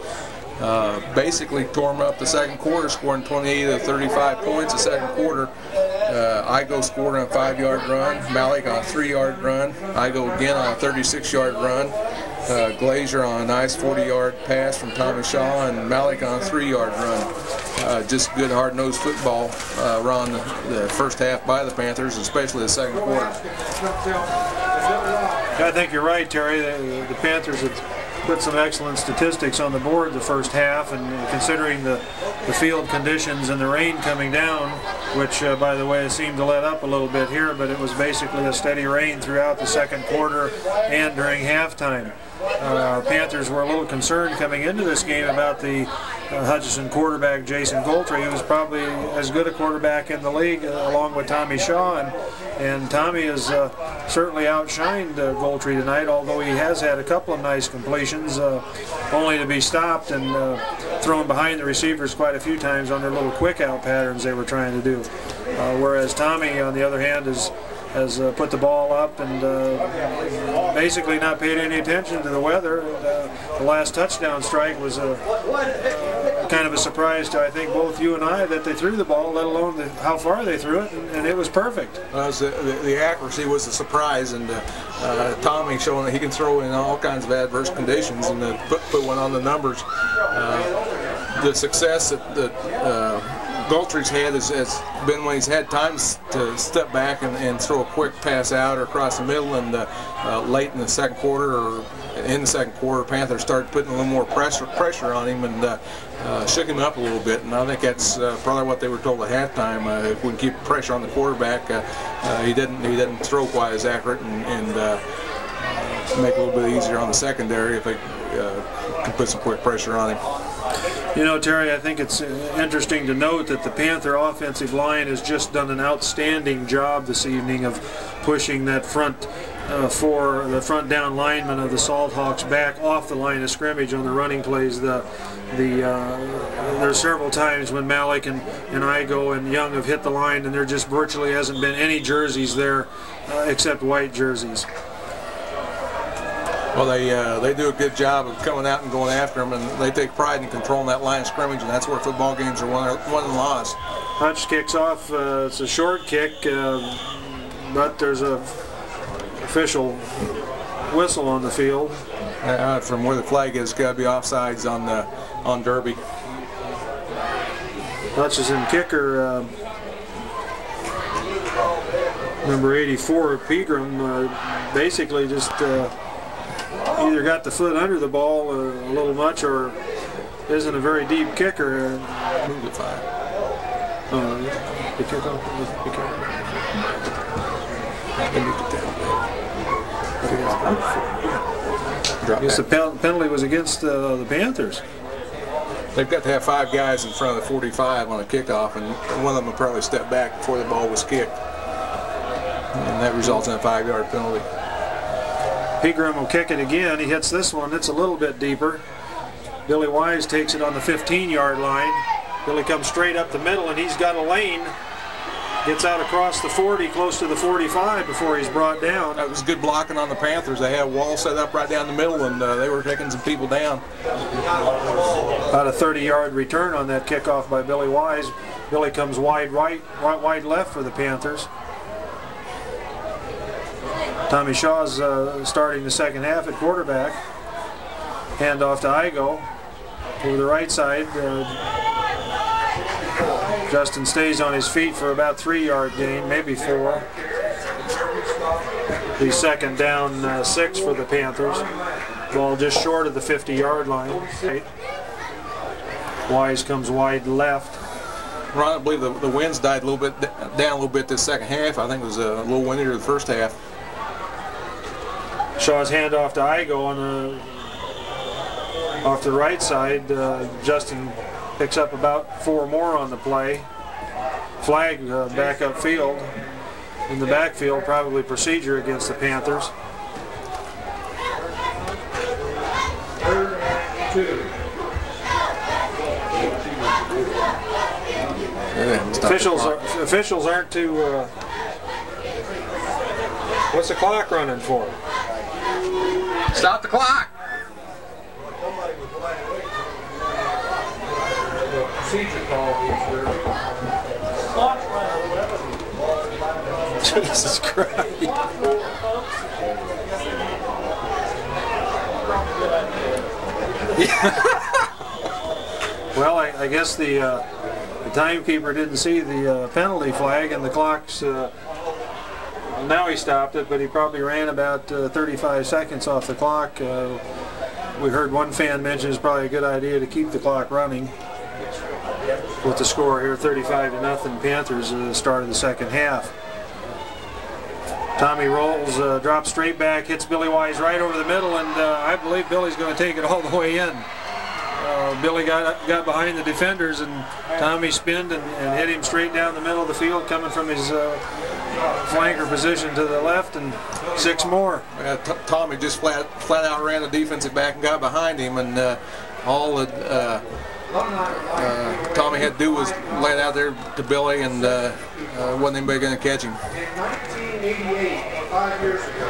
Basically tore them up the second quarter, scoring 28 of 35 points the second quarter. Igo scored on a 5-yard run, Malik on a 3-yard run, Igo again on a 36-yard run, Glazier on a nice 40-yard pass from Tommy Shaw, and Malik on a 3-yard run. Just good hard-nosed football run the first half by the Panthers, especially the second quarter. I think you're right, Terry. The Panthers have put some excellent statistics on the board the first half, and considering the field conditions and the rain coming down, which by the way seemed to let up a little bit here, but it was basically a steady rain throughout the second quarter and during halftime. Panthers were a little concerned coming into this game about the Hutchinson quarterback Jason Goltry, who was probably as good a quarterback in the league along with Tommy Shaw, and Tommy has certainly outshined Goltry tonight, although he has had a couple of nice completions, only to be stopped and thrown behind the receivers quite a few times on their little quick out patterns they were trying to do. Whereas Tommy, on the other hand, has put the ball up and basically not paid any attention to the weather. The last touchdown strike was kind of a surprise to, I think, both you and I, that they threw the ball, let alone how far they threw it, and it was perfect. The accuracy was a surprise, and Tommy showing that he can throw in all kinds of adverse conditions, and put one on the numbers. The success that Goltry's had has been when he's had time to step back and throw a quick pass out or across the middle, and late in the second quarter or in the second quarter, Panthers started putting a little more pressure on him and shook him up a little bit, and I think that's probably what they were told at halftime. If we can keep pressure on the quarterback, he didn't throw quite as accurate, and make it a little bit easier on the secondary if they can put some quick pressure on him. You know, Terry, I think it's interesting to note that the Panther offensive line has just done an outstanding job this evening of pushing that front front down lineman of the Salt Hawks back off the line of scrimmage on the running plays. There's several times when Malik and Igo and Young have hit the line, and there just virtually hasn't been any jerseys there except white jerseys. Well, they do a good job of coming out and going after them, and they take pride in controlling that line of scrimmage, and that's where football games are won and lost. Hutch kicks off. It's a short kick, but there's a official whistle on the field. From where the flag is, got to be offsides on Derby. Hutchinson kicker, number 84, Pegram, basically just either got the foot under the ball a little much or isn't a very deep kicker. Move it 5. The kickoff. I guess the penalty was against the Panthers. They've got to have 5 guys in front of the 45 on a kickoff, and one of them will probably step back before the ball was kicked. And that results in a 5-yard penalty. Pegram will kick it again. He hits this one. It's a little bit deeper. Billy Wise takes it on the 15-yard line. Billy comes straight up the middle, and he's got a lane. Gets out across the 40, close to the 45 before he's brought down. That was good blocking on the Panthers. They had a wall set up right down the middle, and they were taking some people down. About a 30-yard return on that kickoff by Billy Wise. Billy comes wide right, wide left for the Panthers. Tommy Shaw's starting the second half at quarterback. Handoff to Igo over the right side. Justin stays on his feet for about 3-yard gain, maybe 4. The second down 6 for the Panthers. Ball just short of the 50-yard line. Wise comes wide left. Ron, I believe the winds died a little bit down a little bit this second half. I think it was a little windier the first half. Shaw's handoff to Igo on off the right side. Justin picks up about 4 more on the play. Flag back upfield. In the backfield, probably procedure against the Panthers. Officials aren't too. What's the clock running for? Stop the clock. Procedure call. Jesus Christ. Well, I guess the timekeeper didn't see the penalty flag, and the clock's now he stopped it, but he probably ran about 35 seconds off the clock. We heard one fan mention it's probably a good idea to keep the clock running. With the score here, 35-0 Panthers at the start of the second half. Tommy rolls, drops straight back, hits Billy Wise right over the middle, and I believe Billy's going to take it all the way in. Billy got behind the defenders, and Tommy spinned and hit him straight down the middle of the field, coming from his flanker position to the left, and 6 more. Tommy just flat out ran the defensive back and got behind him, and all that Tommy had to do was lay it out there to Billy, and wasn't anybody going to catch him. In 1988, 5 years ago,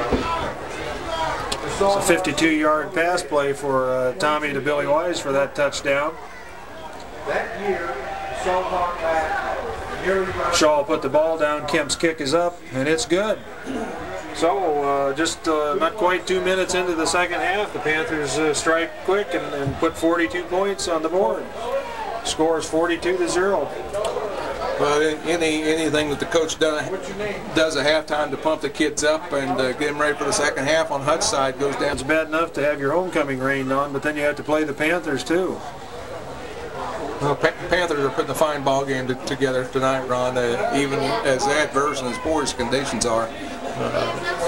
it's a 52-yard pass play for Tommy to Billy Wise for that touchdown. that year, the Saltmark back nearly Shaw put the ball down. Kemp's kick is up, and it's good. So just not quite 2 minutes into the second half, the Panthers strike quick and put 42 points on the board. Scores 42-0. Well, anything that the coach does at halftime to pump the kids up and get them ready for the second half on Hut's side goes down. It's bad enough to have your homecoming rained on, but then you have to play the Panthers too. Well, Panthers are putting a fine ball game together tonight, Ron. Even as adverse and as poor as conditions are,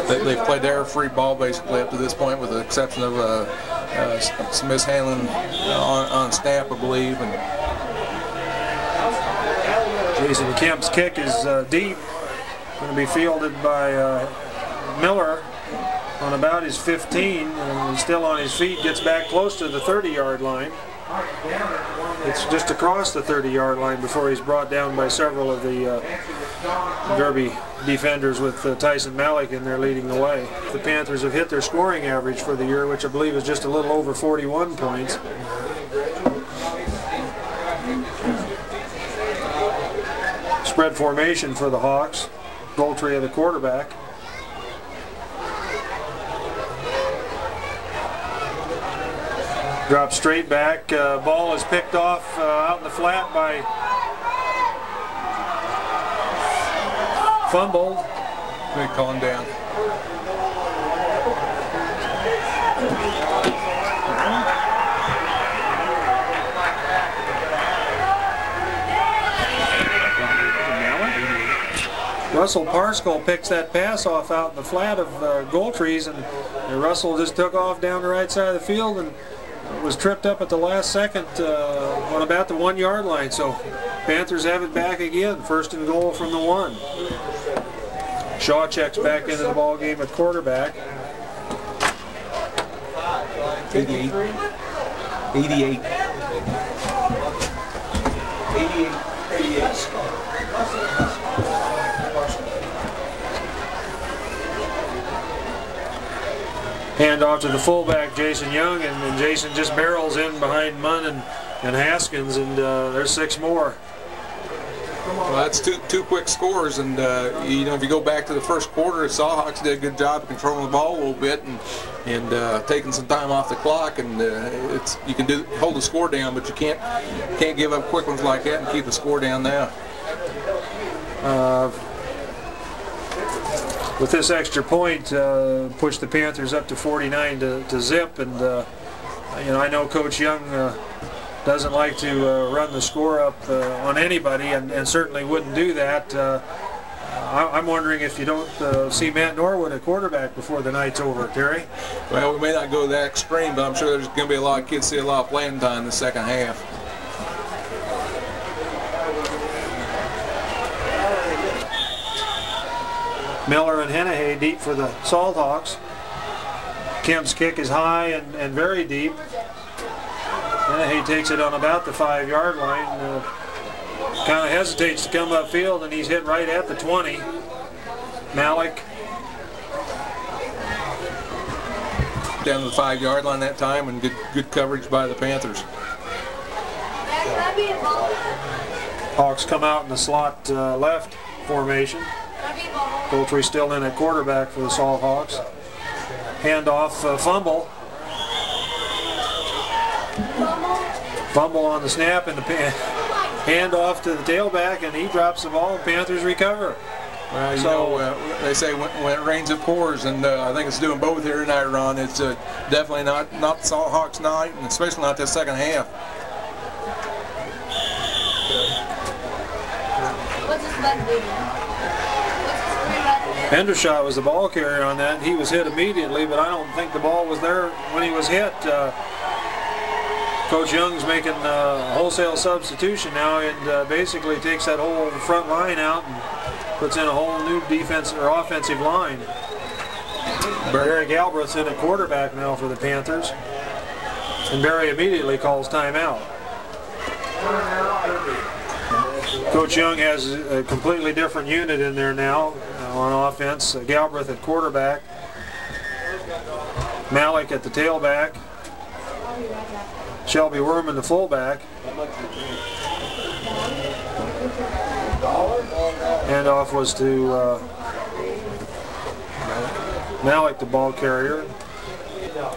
they've played error-free ball basically up to this point, with the exception of some mishandling on snap, I believe. And Jason Kemp's kick is deep. Going to be fielded by Miller on about his 15. And he's still on his feet. Gets back close to the 30-yard line. It's just across the 30-yard line before he's brought down by several of the Derby defenders, with Tyson Malik in there leading the way. The Panthers have hit their scoring average for the year, which I believe is just a little over 41 points. Spread formation for the Hawks. Goltry, the quarterback. Drops straight back. Ball is picked off out in the flat by fumbled. They call him down. Russell Parscall picks that pass off out in the flat of Goldtree's, and Russell just took off down the right side of the field and was tripped up at the last second on about the 1 yard line. So Panthers have it back again, 1st and goal from the 1. Shaw checks back into the ball game at quarterback. 88. 88. 88. Hand off to the fullback, Jason Young, and Jason just barrels in behind Munn and Haskins, and there's 6 more. Well, that's two quick scores, and you know, if you go back to the first quarter, the Sawhawks did a good job of controlling the ball a little bit and taking some time off the clock, and you can hold the score down, but you can't give up quick ones like that and keep the score down now. With this extra point, pushed the Panthers up to 49 to zip, and you know, I know Coach Young doesn't like to run the score up on anybody, and certainly wouldn't do that. I'm wondering if you don't see Matt Norwood at quarterback before the night's over, Terry. Well, we may not go that extreme, but I'm sure there's going to be a lot of kids see a lot of playing time in the second half. Miller and Hennehay deep for the Salthawks. Kemp's kick is high and very deep. Hennehay takes it on about the 5 yard line. Kind of hesitates to come upfield, and he's hit right at the 20. Malik. Down to the 5 yard line that time, and good coverage by the Panthers. Hawks come out in the slot left formation. Goldtree still in at quarterback for the Salthawks. Handoff, fumble. Fumble on the snap, and the handoff to the tailback, and he drops the ball, and Panthers recover. Well, you know, they say when it rains it pours, and I think it's doing both here tonight, Ron. It's definitely not the Salthawks' night, and especially not this second half. Hendershot was the ball carrier on that. He was hit immediately, but I don't think the ball was there when he was hit. Coach Young's making a wholesale substitution now, and basically takes that whole front line out and puts in a whole new defensive or offensive line. Barry Galbraith's in at quarterback now for the Panthers, and Barry immediately calls timeout. Coach Young has a completely different unit in there now on offense. Galbraith at quarterback, Malik at the tailback, Shelby Werman the fullback. Handoff was to Malik, the ball carrier.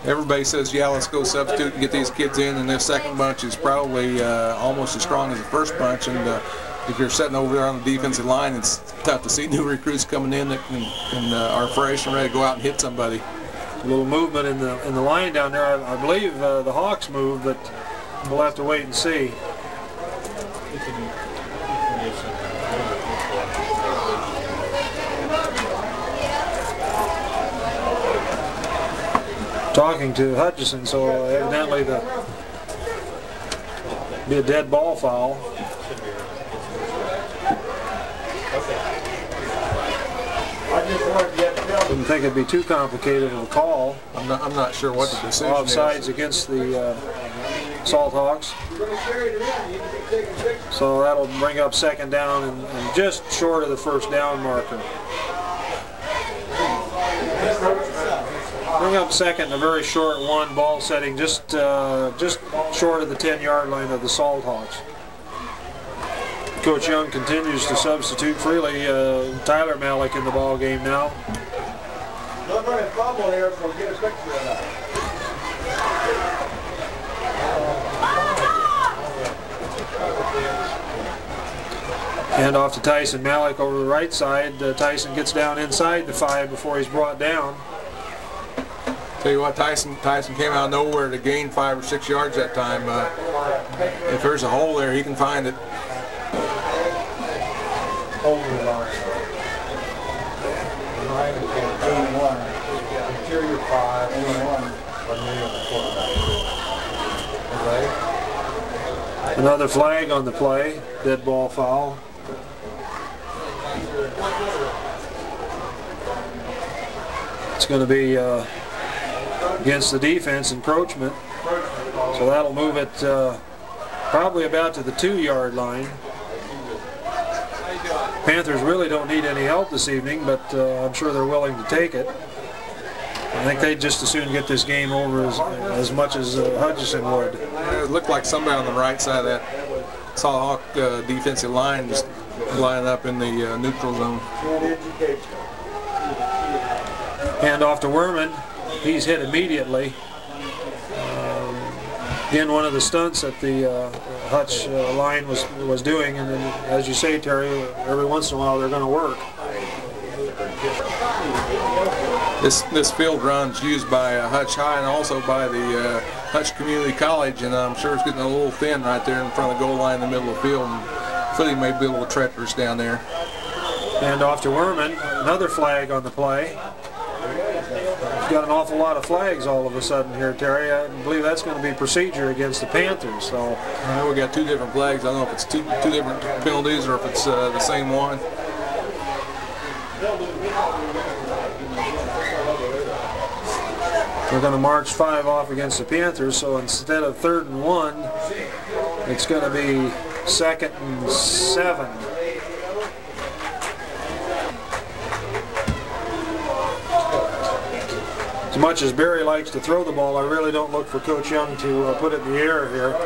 Everybody says, yeah, let's go substitute and get these kids in, and this second bunch is probably almost as strong as the first bunch, and if you're sitting over there on the defensive line, it's tough to see new recruits coming in that are fresh and ready to go out and hit somebody. A little movement in the line down there. I believe the Hawks moved, but we'll have to wait and see. Talking to Hutchinson, so evidently be a dead ball foul. Didn't think it'd be too complicated of a call. I'm not sure what the decision is. Offsides against the Salthawks. So that'll bring up second down and just short of the first down marker. Bring up second, a very short one, ball setting just short of the 10-yard line of the Salthawks. Coach Young continues to substitute freely. Tyler Malik in the ball game now. Hand off to Tyson Malik over the right side. Tyson gets down inside the 5 before he's brought down. Tell you what, Tyson came out of nowhere to gain 5 or 6 yards that time. If there's a hole there, he can find it. Over the line. Interior 5, Another flag on the play, dead ball foul. It's going to be against the defense, encroachment. So that'll move it probably about to the 2-yard line. Panthers really don't need any help this evening, but I'm sure they're willing to take it. I think they'd just as soon get this game over as much as Hutchinson would. It looked like somebody on the right side of that Hawk defensive line just lining up in the neutral zone. Hand off to Werman. He's hit immediately. Again, one of the stunts that the Hutch line was doing, and then, as you say, Terry, every once in a while they're going to work. This field run's used by Hutch High and also by the Hutch Community College, and I'm sure it's getting a little thin right there in front of the goal line in the middle of the field. And footing may be a little treacherous down there. Hand off to Werman. Another flag on the play. We've got an awful lot of flags all of a sudden here, Terry. I believe that's going to be procedure against the Panthers. So we got 2 different flags. I don't know if it's two different penalties or if it's the same one. We're going to march 5 off against the Panthers, so instead of 3rd and 1, it's going to be 2nd and 7. As much as Barry likes to throw the ball, I really don't look for Coach Young to put it in the air here.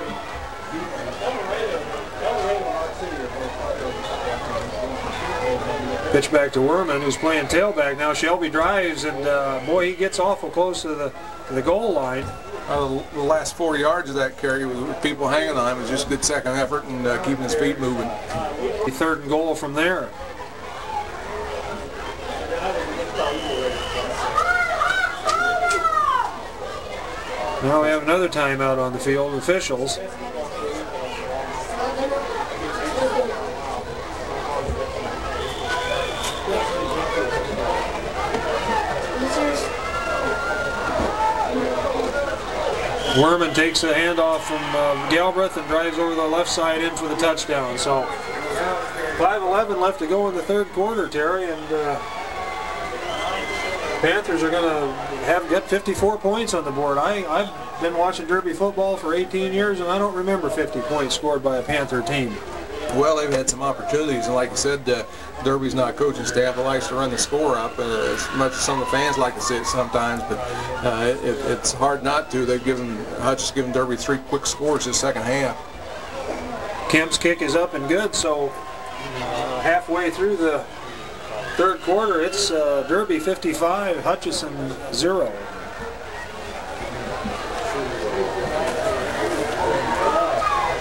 Pitch back to Werman, who's playing tailback now. Shelby drives, and boy, he gets awful close to the goal line. The last 4 yards of that carry with people hanging on him was just a good second effort and keeping his feet moving. 3rd and goal from there. Now we have another timeout on the field. Officials. Werman takes a handoff from Galbraith and drives over the left side in for the touchdown. So 5:11 left to go in the 3rd quarter, Terry, and Panthers are going to get 54 points on the board. I've been watching Derby football for 18 years, and I don't remember 50 points scored by a Panther team. Well, they've had some opportunities, and like you said, Derby's not a coaching staff that likes to run the score up, as much as some of the fans like to see it sometimes, but it's hard not to. Hutch has given Derby 3 quick scores this second half. Kemp's kick is up and good, so halfway through the 3rd quarter, it's Derby 55, Hutchinson 0.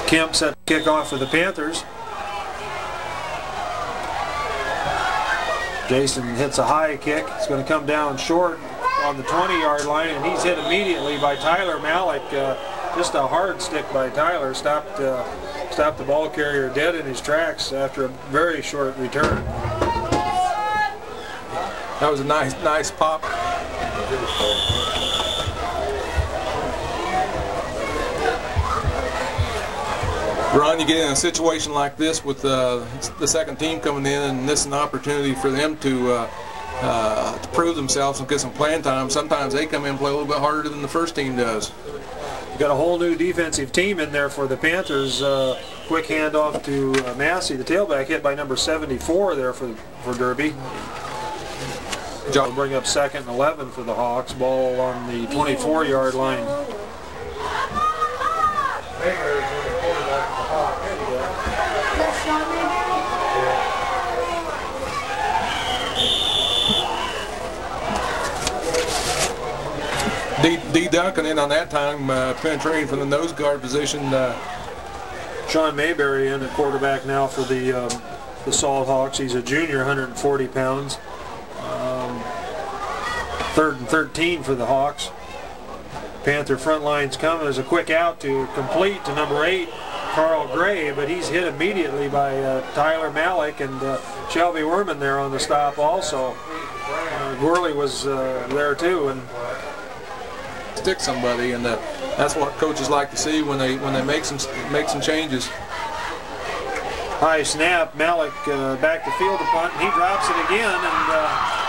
Kemp set the kickoff for the Panthers. Jason hits a high kick. It's going to come down short on the 20-yard line, and he's hit immediately by Tyler Malik. Just a hard stick by Tyler. Stopped the ball carrier dead in his tracks after a very short return. That was a nice pop. Ron, you get in a situation like this with the second team coming in, and this is an opportunity for them to prove themselves and get some playing time. Sometimes they come in and play a little bit harder than the first team does. Got a whole new defensive team in there for the Panthers. Quick handoff to Massey, the tailback, hit by number 74 there for Derby. They'll bring up 2nd and 11 for the Hawks. Ball on the 24-yard line. D. Duncan in on that time, penetrating from the nose guard position. Sean Mayberry in at quarterback now for the the Salt Hawks. He's a junior, 140 pounds. 3rd and 13 for the Hawks. Panther front line's coming as a quick out to complete to number 8, Carl Gray, but he's hit immediately by Tyler Malik and Shelby Werman there on the stop also. Gorley was there too, and stick somebody, and that's what coaches like to see when they make some changes. High snap, Malik back to field to punt, and he drops it again, and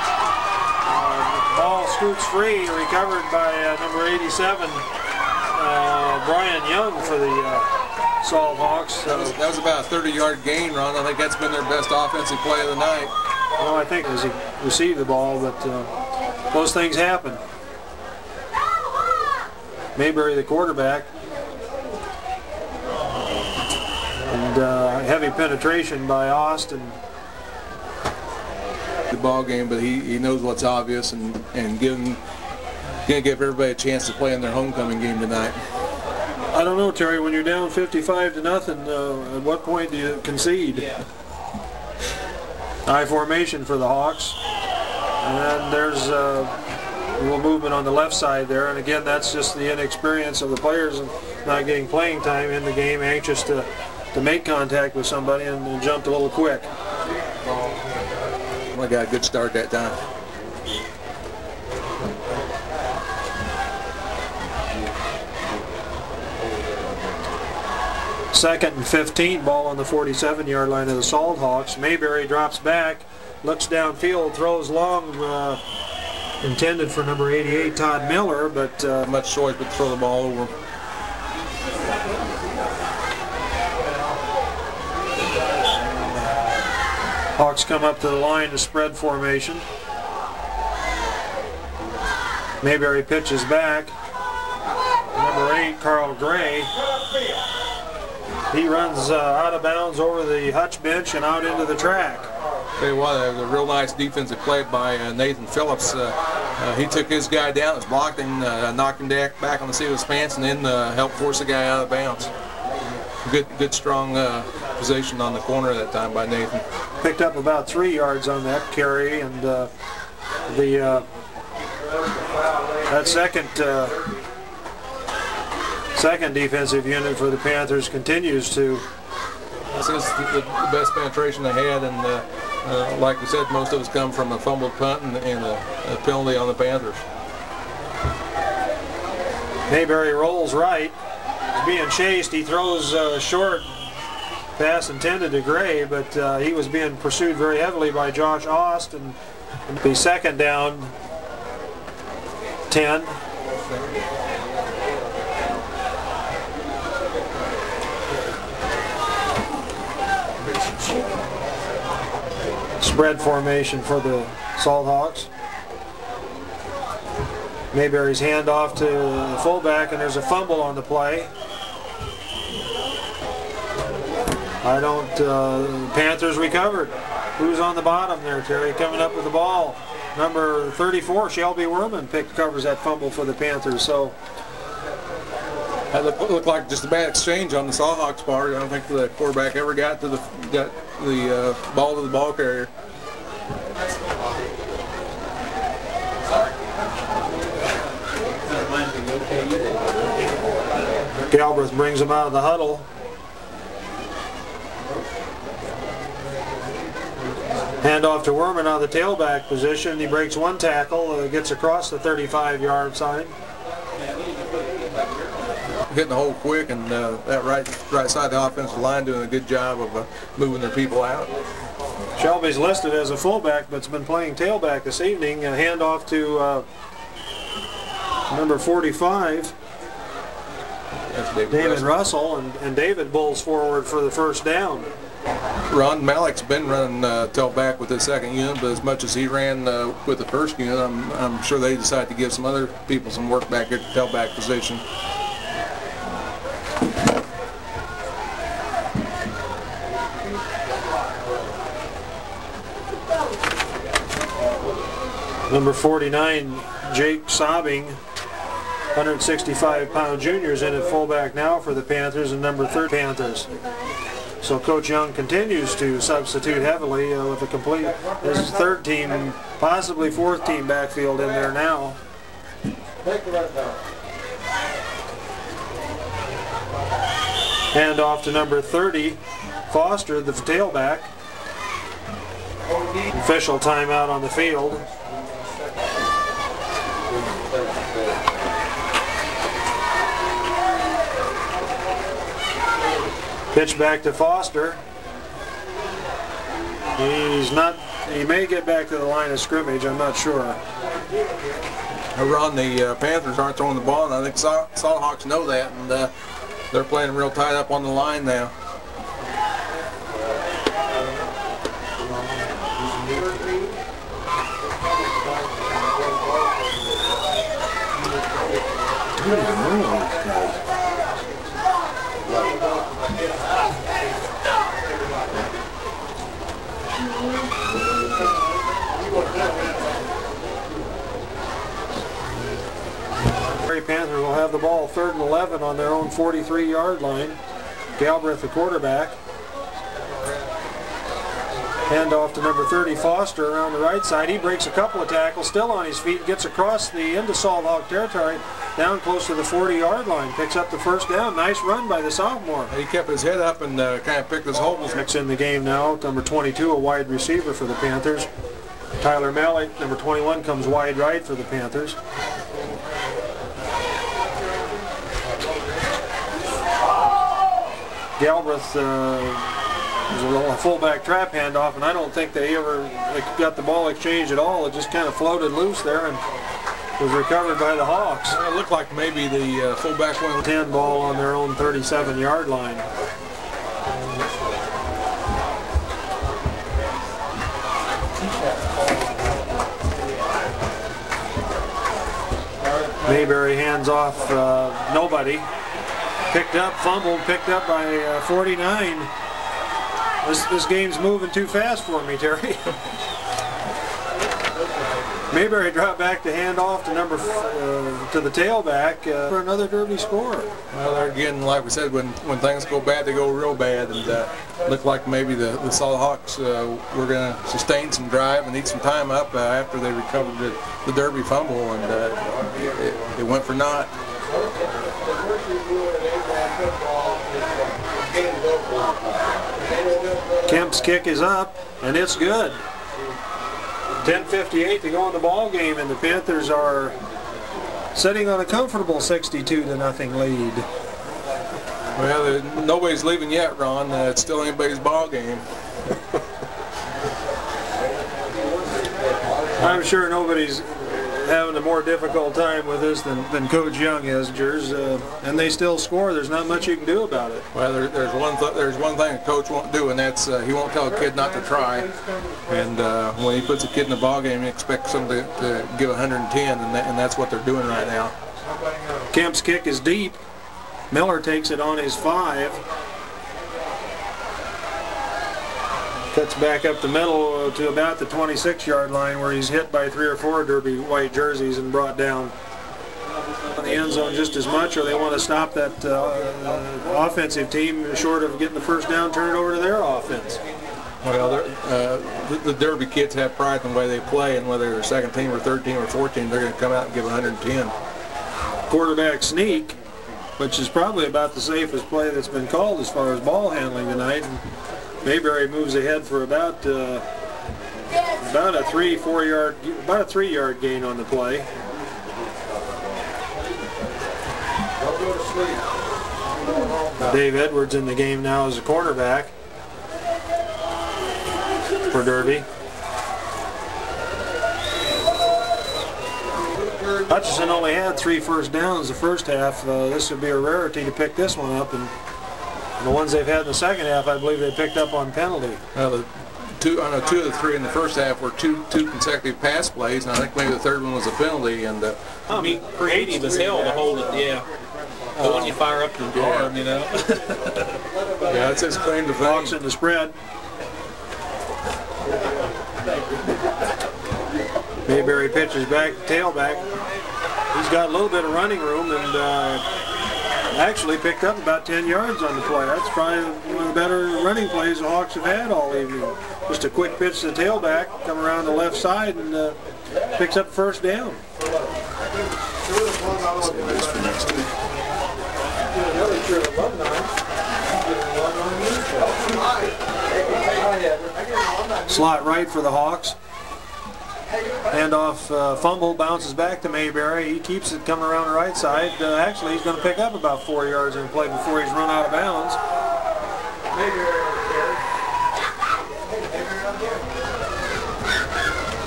ball scoots free, recovered by number 87, Brian Young for the Salt Hawks. That was about a 30-yard gain, Ron. I think that's been their best offensive play of the night. Well, I think as he received the ball, but those things happen. Mayberry, the quarterback, and heavy penetration by Austin. The ball game, but he knows what's obvious, and gonna give everybody a chance to play in their homecoming game tonight. I don't know, Terry. When you're down 55-0, at what point do you concede? High formation for the Hawks, and there's a little movement on the left side there, and again, that's just the inexperience of the players and not getting playing time in the game, anxious to make contact with somebody, and jumped a little quick. Well, got a good start that time. Second and 15, ball on the 47-yard line of the Salt Hawks. Mayberry drops back, looks downfield, throws long, intended for number 88, Todd Miller, but much choice but throw the ball over. Hawks come up to the line to spread formation. Mayberry pitches back. Number 8, Carl Gray. He runs out of bounds over the Hutch bench and out into the track. Tell you what, it was a real nice defensive play by Nathan Phillips. He took his guy down, was blocked, and knocked him back on the seat of his pants, and then helped force the guy out of bounds. Good strong position on the corner at that time by Nathan. Picked up about 3 yards on that carry, and that second defensive unit for the Panthers continues to. This is the best penetration they had, and like we said, most of us come from a fumbled punt and a penalty on the Panthers. Mayberry rolls right. He's being chased. He throws short. Pass intended to Gray, but he was being pursued very heavily by Josh Ost, and the second down, 10. Spread formation for the Salt Hawks. Mayberry's handoff to the fullback, and there's a fumble on the play. Panthers recovered. Who's on the bottom there, Terry, coming up with the ball? Number 34, Shelby Werman, covers that fumble for the Panthers. So that looked like just a bad exchange on the Salt Hawks part. I don't think the quarterback ever got the ball to the ball carrier. Galbraith brings him out of the huddle. Handoff to Werman on the tailback position. He breaks one tackle, gets across the 35-yard line. Hitting the hole quick, and that right side of the offensive line doing a good job of moving their people out. Shelby's listed as a fullback, but's been playing tailback this evening. A handoff to number 45, David Russell, and David bowls forward for the first down. Ron Malik's been running tailback with the second unit, but as much as he ran with the first unit, I'm sure they decided to give some other people some work back at the tailback position. Number 49, Jake Sobbing, 165-pound juniors in at fullback now for the Panthers, and number 30 Panthers. So Coach Young continues to substitute heavily with a complete, his third team, possibly fourth team backfield in there now. Hand off to number 30, Foster, the tailback. Official timeout on the field. Pitch back to Foster. He may get back to the line of scrimmage, I'm not sure. Ron, the Panthers aren't throwing the ball, and I think Salthawks know that, and they're playing real tight up on the line now. Panthers will have the ball 3rd and 11 on their own 43-yard line. Galbraith, the quarterback. Hand off to number 30, Foster, around the right side. He breaks a couple of tackles, still on his feet, gets across the into Salthawk territory, down close to the 40-yard line, picks up the first down. Nice run by the sophomore. He kept his head up and kind of picked his holes. Next in the game now, number 22, a wide receiver for the Panthers. Tyler Mallet, number 21, comes wide right for the Panthers. Galbraith was a little fullback trap handoff, and I don't think they ever got the ball exchanged at all. It just kind of floated loose there and was recovered by the Hawks. It looked like maybe the fullback went 10 ball on their own 37-yard line. Mayberry hands off nobody. Picked up, fumbled, picked up by 49. This game's moving too fast for me, Terry. Mayberry dropped back to hand off to to the tailback for another Derby score. Well, there again, like we said, when things go bad, they go real bad, and looked like maybe the Salthawks were going to sustain some drive and eat some time up after they recovered the Derby fumble, and it went for naught. Kemp's kick is up, and it's good. 10:58 to go in the ball game, and the Panthers are sitting on a comfortable 62-0 lead. Well, nobody's leaving yet, Ron. It's still anybody's ball game. I'm sure nobody's having a more difficult time with this than Coach Young is, Jers, and they still score. There's not much you can do about it. Well, there's one thing a coach won't do, and that's he won't tell a kid not to try. And when he puts a kid in the ball game, he expects them to give 110, and that's what they're doing right now. Kemp's kick is deep. Miller takes it on his 5. Cuts back up the middle to about the 26-yard line, where he's hit by 3 or 4 Derby white jerseys and brought down in the end zone just as much, or they want to stop that offensive team short of getting the first down, turn it over to their offense. Well, the Derby kids have pride in the way they play, and whether they're second team or third team or fourth team, they're going to come out and give 110. Quarterback sneak, which is probably about the safest play that's been called as far as ball handling tonight. And Mayberry moves ahead for about a 3-4-yard gain on the play. Dave Edwards in the game now as a cornerback for Derby. Hutchinson only had 3 first downs the first half. This would be a rarity to pick this one up, and the ones they've had in the second half, I believe they picked up on penalty. Well, 2 of the 3 in the first half were two consecutive pass plays, and I think maybe the third one was a penalty. And be creative as hell to hold it, yeah. But when you fire up your arm, you know. Yeah, that's his claim to fame. Hawks in the spread. Mayberry pitches back, tailback. He's got a little bit of running room, and Actually picked up about 10 yards on the play. That's probably one of the better running plays the Hawks have had all evening. Just a quick pitch to the tailback, come around the left side, and picks up first down. Slot right for the Hawks. Handoff, fumble, bounces back to Mayberry. He keeps it coming around the right side. Actually, he's going to pick up about 4 yards in play before he's run out of bounds.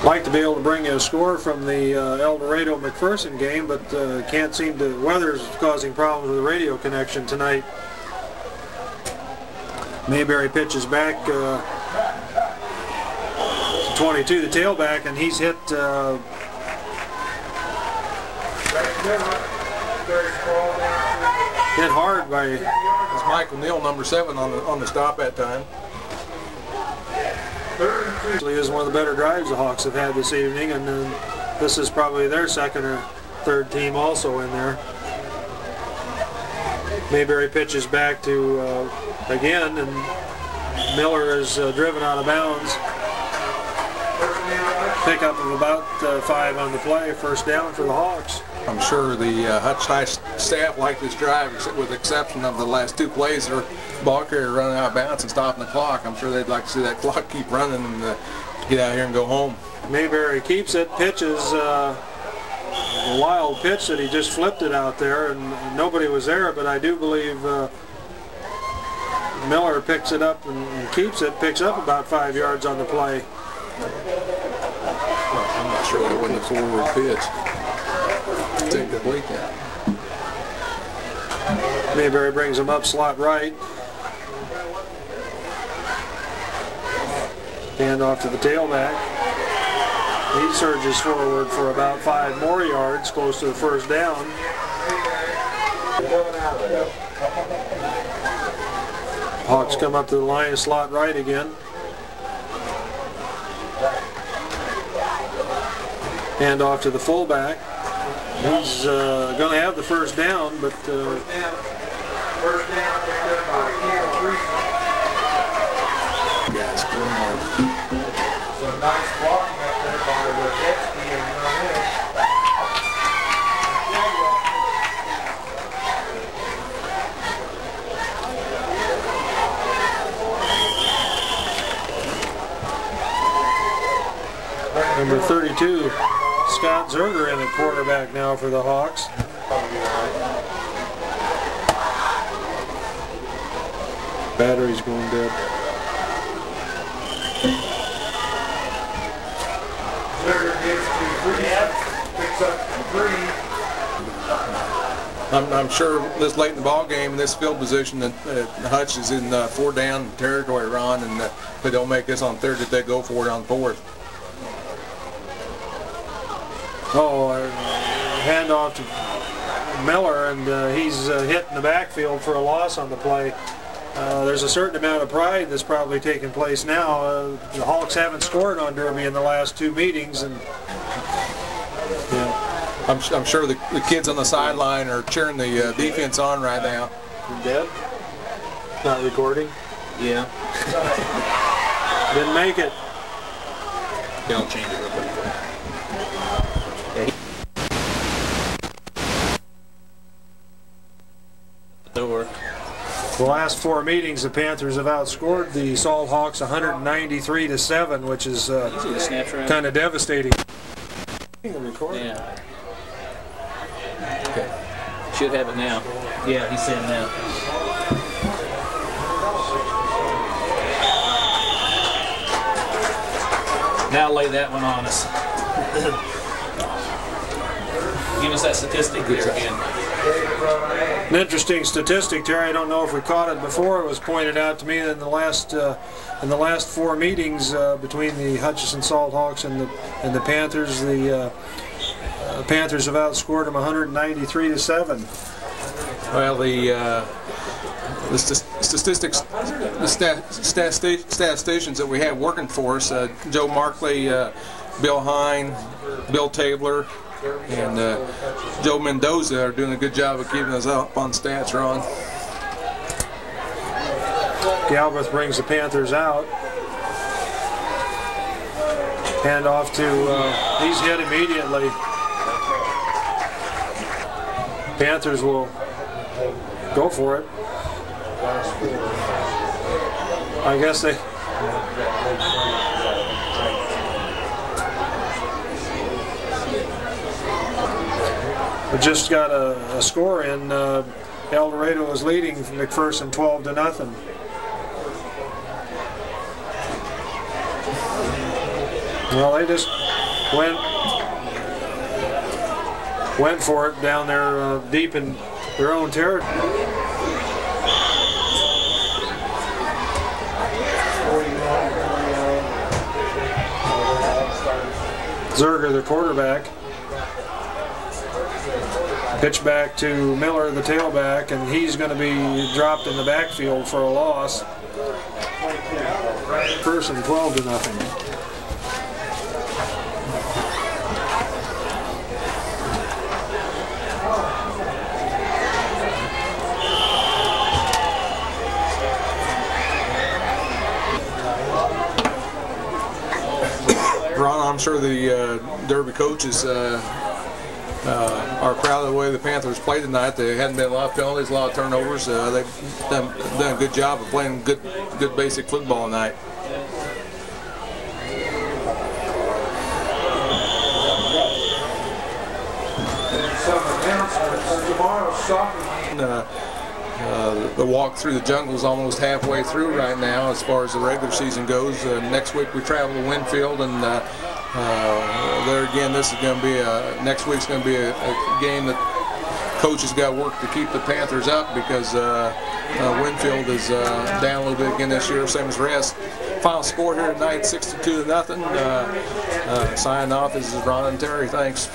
Like to be able to bring you a score from the El Dorado-McPherson game, but can't seem to. Weather's causing problems with the radio connection tonight. Mayberry pitches back. 22, the tailback, and he's hit hard by. It's Michael Neal, number 7, on the stop that time. Actually, is one of the better drives the Hawks have had this evening, and this is probably their second or third team also in there. Mayberry pitches back to again, and Miller is driven out of bounds. Pickup of about 5 on the play, first down for the Hawks. I'm sure the Hutch High staff liked this drive, with the exception of the last 2 plays. Their ball carrier running out of bounds and stopping the clock. I'm sure they'd like to see that clock keep running and get out here and go home. Mayberry keeps it, pitches a wild pitch that he just flipped it out there, and nobody was there, but I do believe Miller picks it up and keeps it, picks up about 5 yards on the play. I'm not sure that wasn't a forward pitch. It's incomplete now. Mayberry brings him up slot right. Hand off to the tailback. He surges forward for about 5 more yards, close to the first down. Hawks come up to the line and slot right again. Hand off to the fullback. He's going to have the first down, but First down picked up by some nice blocking up there by Wojcicki and number 32, Scott Zerger in at quarterback now for the Hawks. Battery's going dead. Zerger gets to 3, picks up 3. I'm sure this late in the ball game, in this field position, that Hutch is in 4 down territory, Ron, and if they don't make this on 3rd, that they go for it on 4th. Handoff to Miller, and he's hit in the backfield for a loss on the play. There's a certain amount of pride that's probably taking place now. The Hawks haven't scored on Derby in the last 2 meetings, and I'm sure the kids on the sideline are cheering the defense on right now. You're dead? Not recording? Yeah. Didn't make it. Yeah, I'll change it real quick. Door. The last 4 meetings, the Panthers have outscored the Salt Hawks 193-7, which is kind of devastating. Yeah. Okay. Should have it now. Yeah, he's saying now. Now lay that one on us. Give us that statistic there again. An interesting statistic, Terry. I don't know if we caught it before. It was pointed out to me that in the last 4 meetings between the Hutchinson Salt Hawks and the Panthers, the Panthers have outscored them 193-7. Well, the statistics, the statisticians that we have working for us, Joe Markley, Bill Hine, Bill Tabler, and Joe Mendoza are doing a good job of keeping us up on stats, Ron. Galbraith brings the Panthers out. Hand off to, he's hit immediately. Panthers will go for it. I guess they... We just got a score in. El Dorado is leading McPherson 12-0. Well, they just went for it down there deep in their own territory. Zerger, the quarterback. Pitch back to Miller, the tailback, and he's going to be dropped in the backfield for a loss. McPherson 12-0. Ron, I'm sure the Derby coaches are proud of the way the Panthers played tonight. There hadn't been a lot of penalties, a lot of turnovers. They've done a good job of playing good basic football tonight. Some announcements. Tomorrow's soccer. The walk through the jungle is almost halfway through right now as far as the regular season goes. Next week we travel to Winfield, and there again, this is going to be next week's going to be a game that coaches got work to keep the Panthers up, because Winfield is down a little bit again this year, same as rest. Final score here tonight, 62-0. Signing off, this is Ron and Terry. Thanks.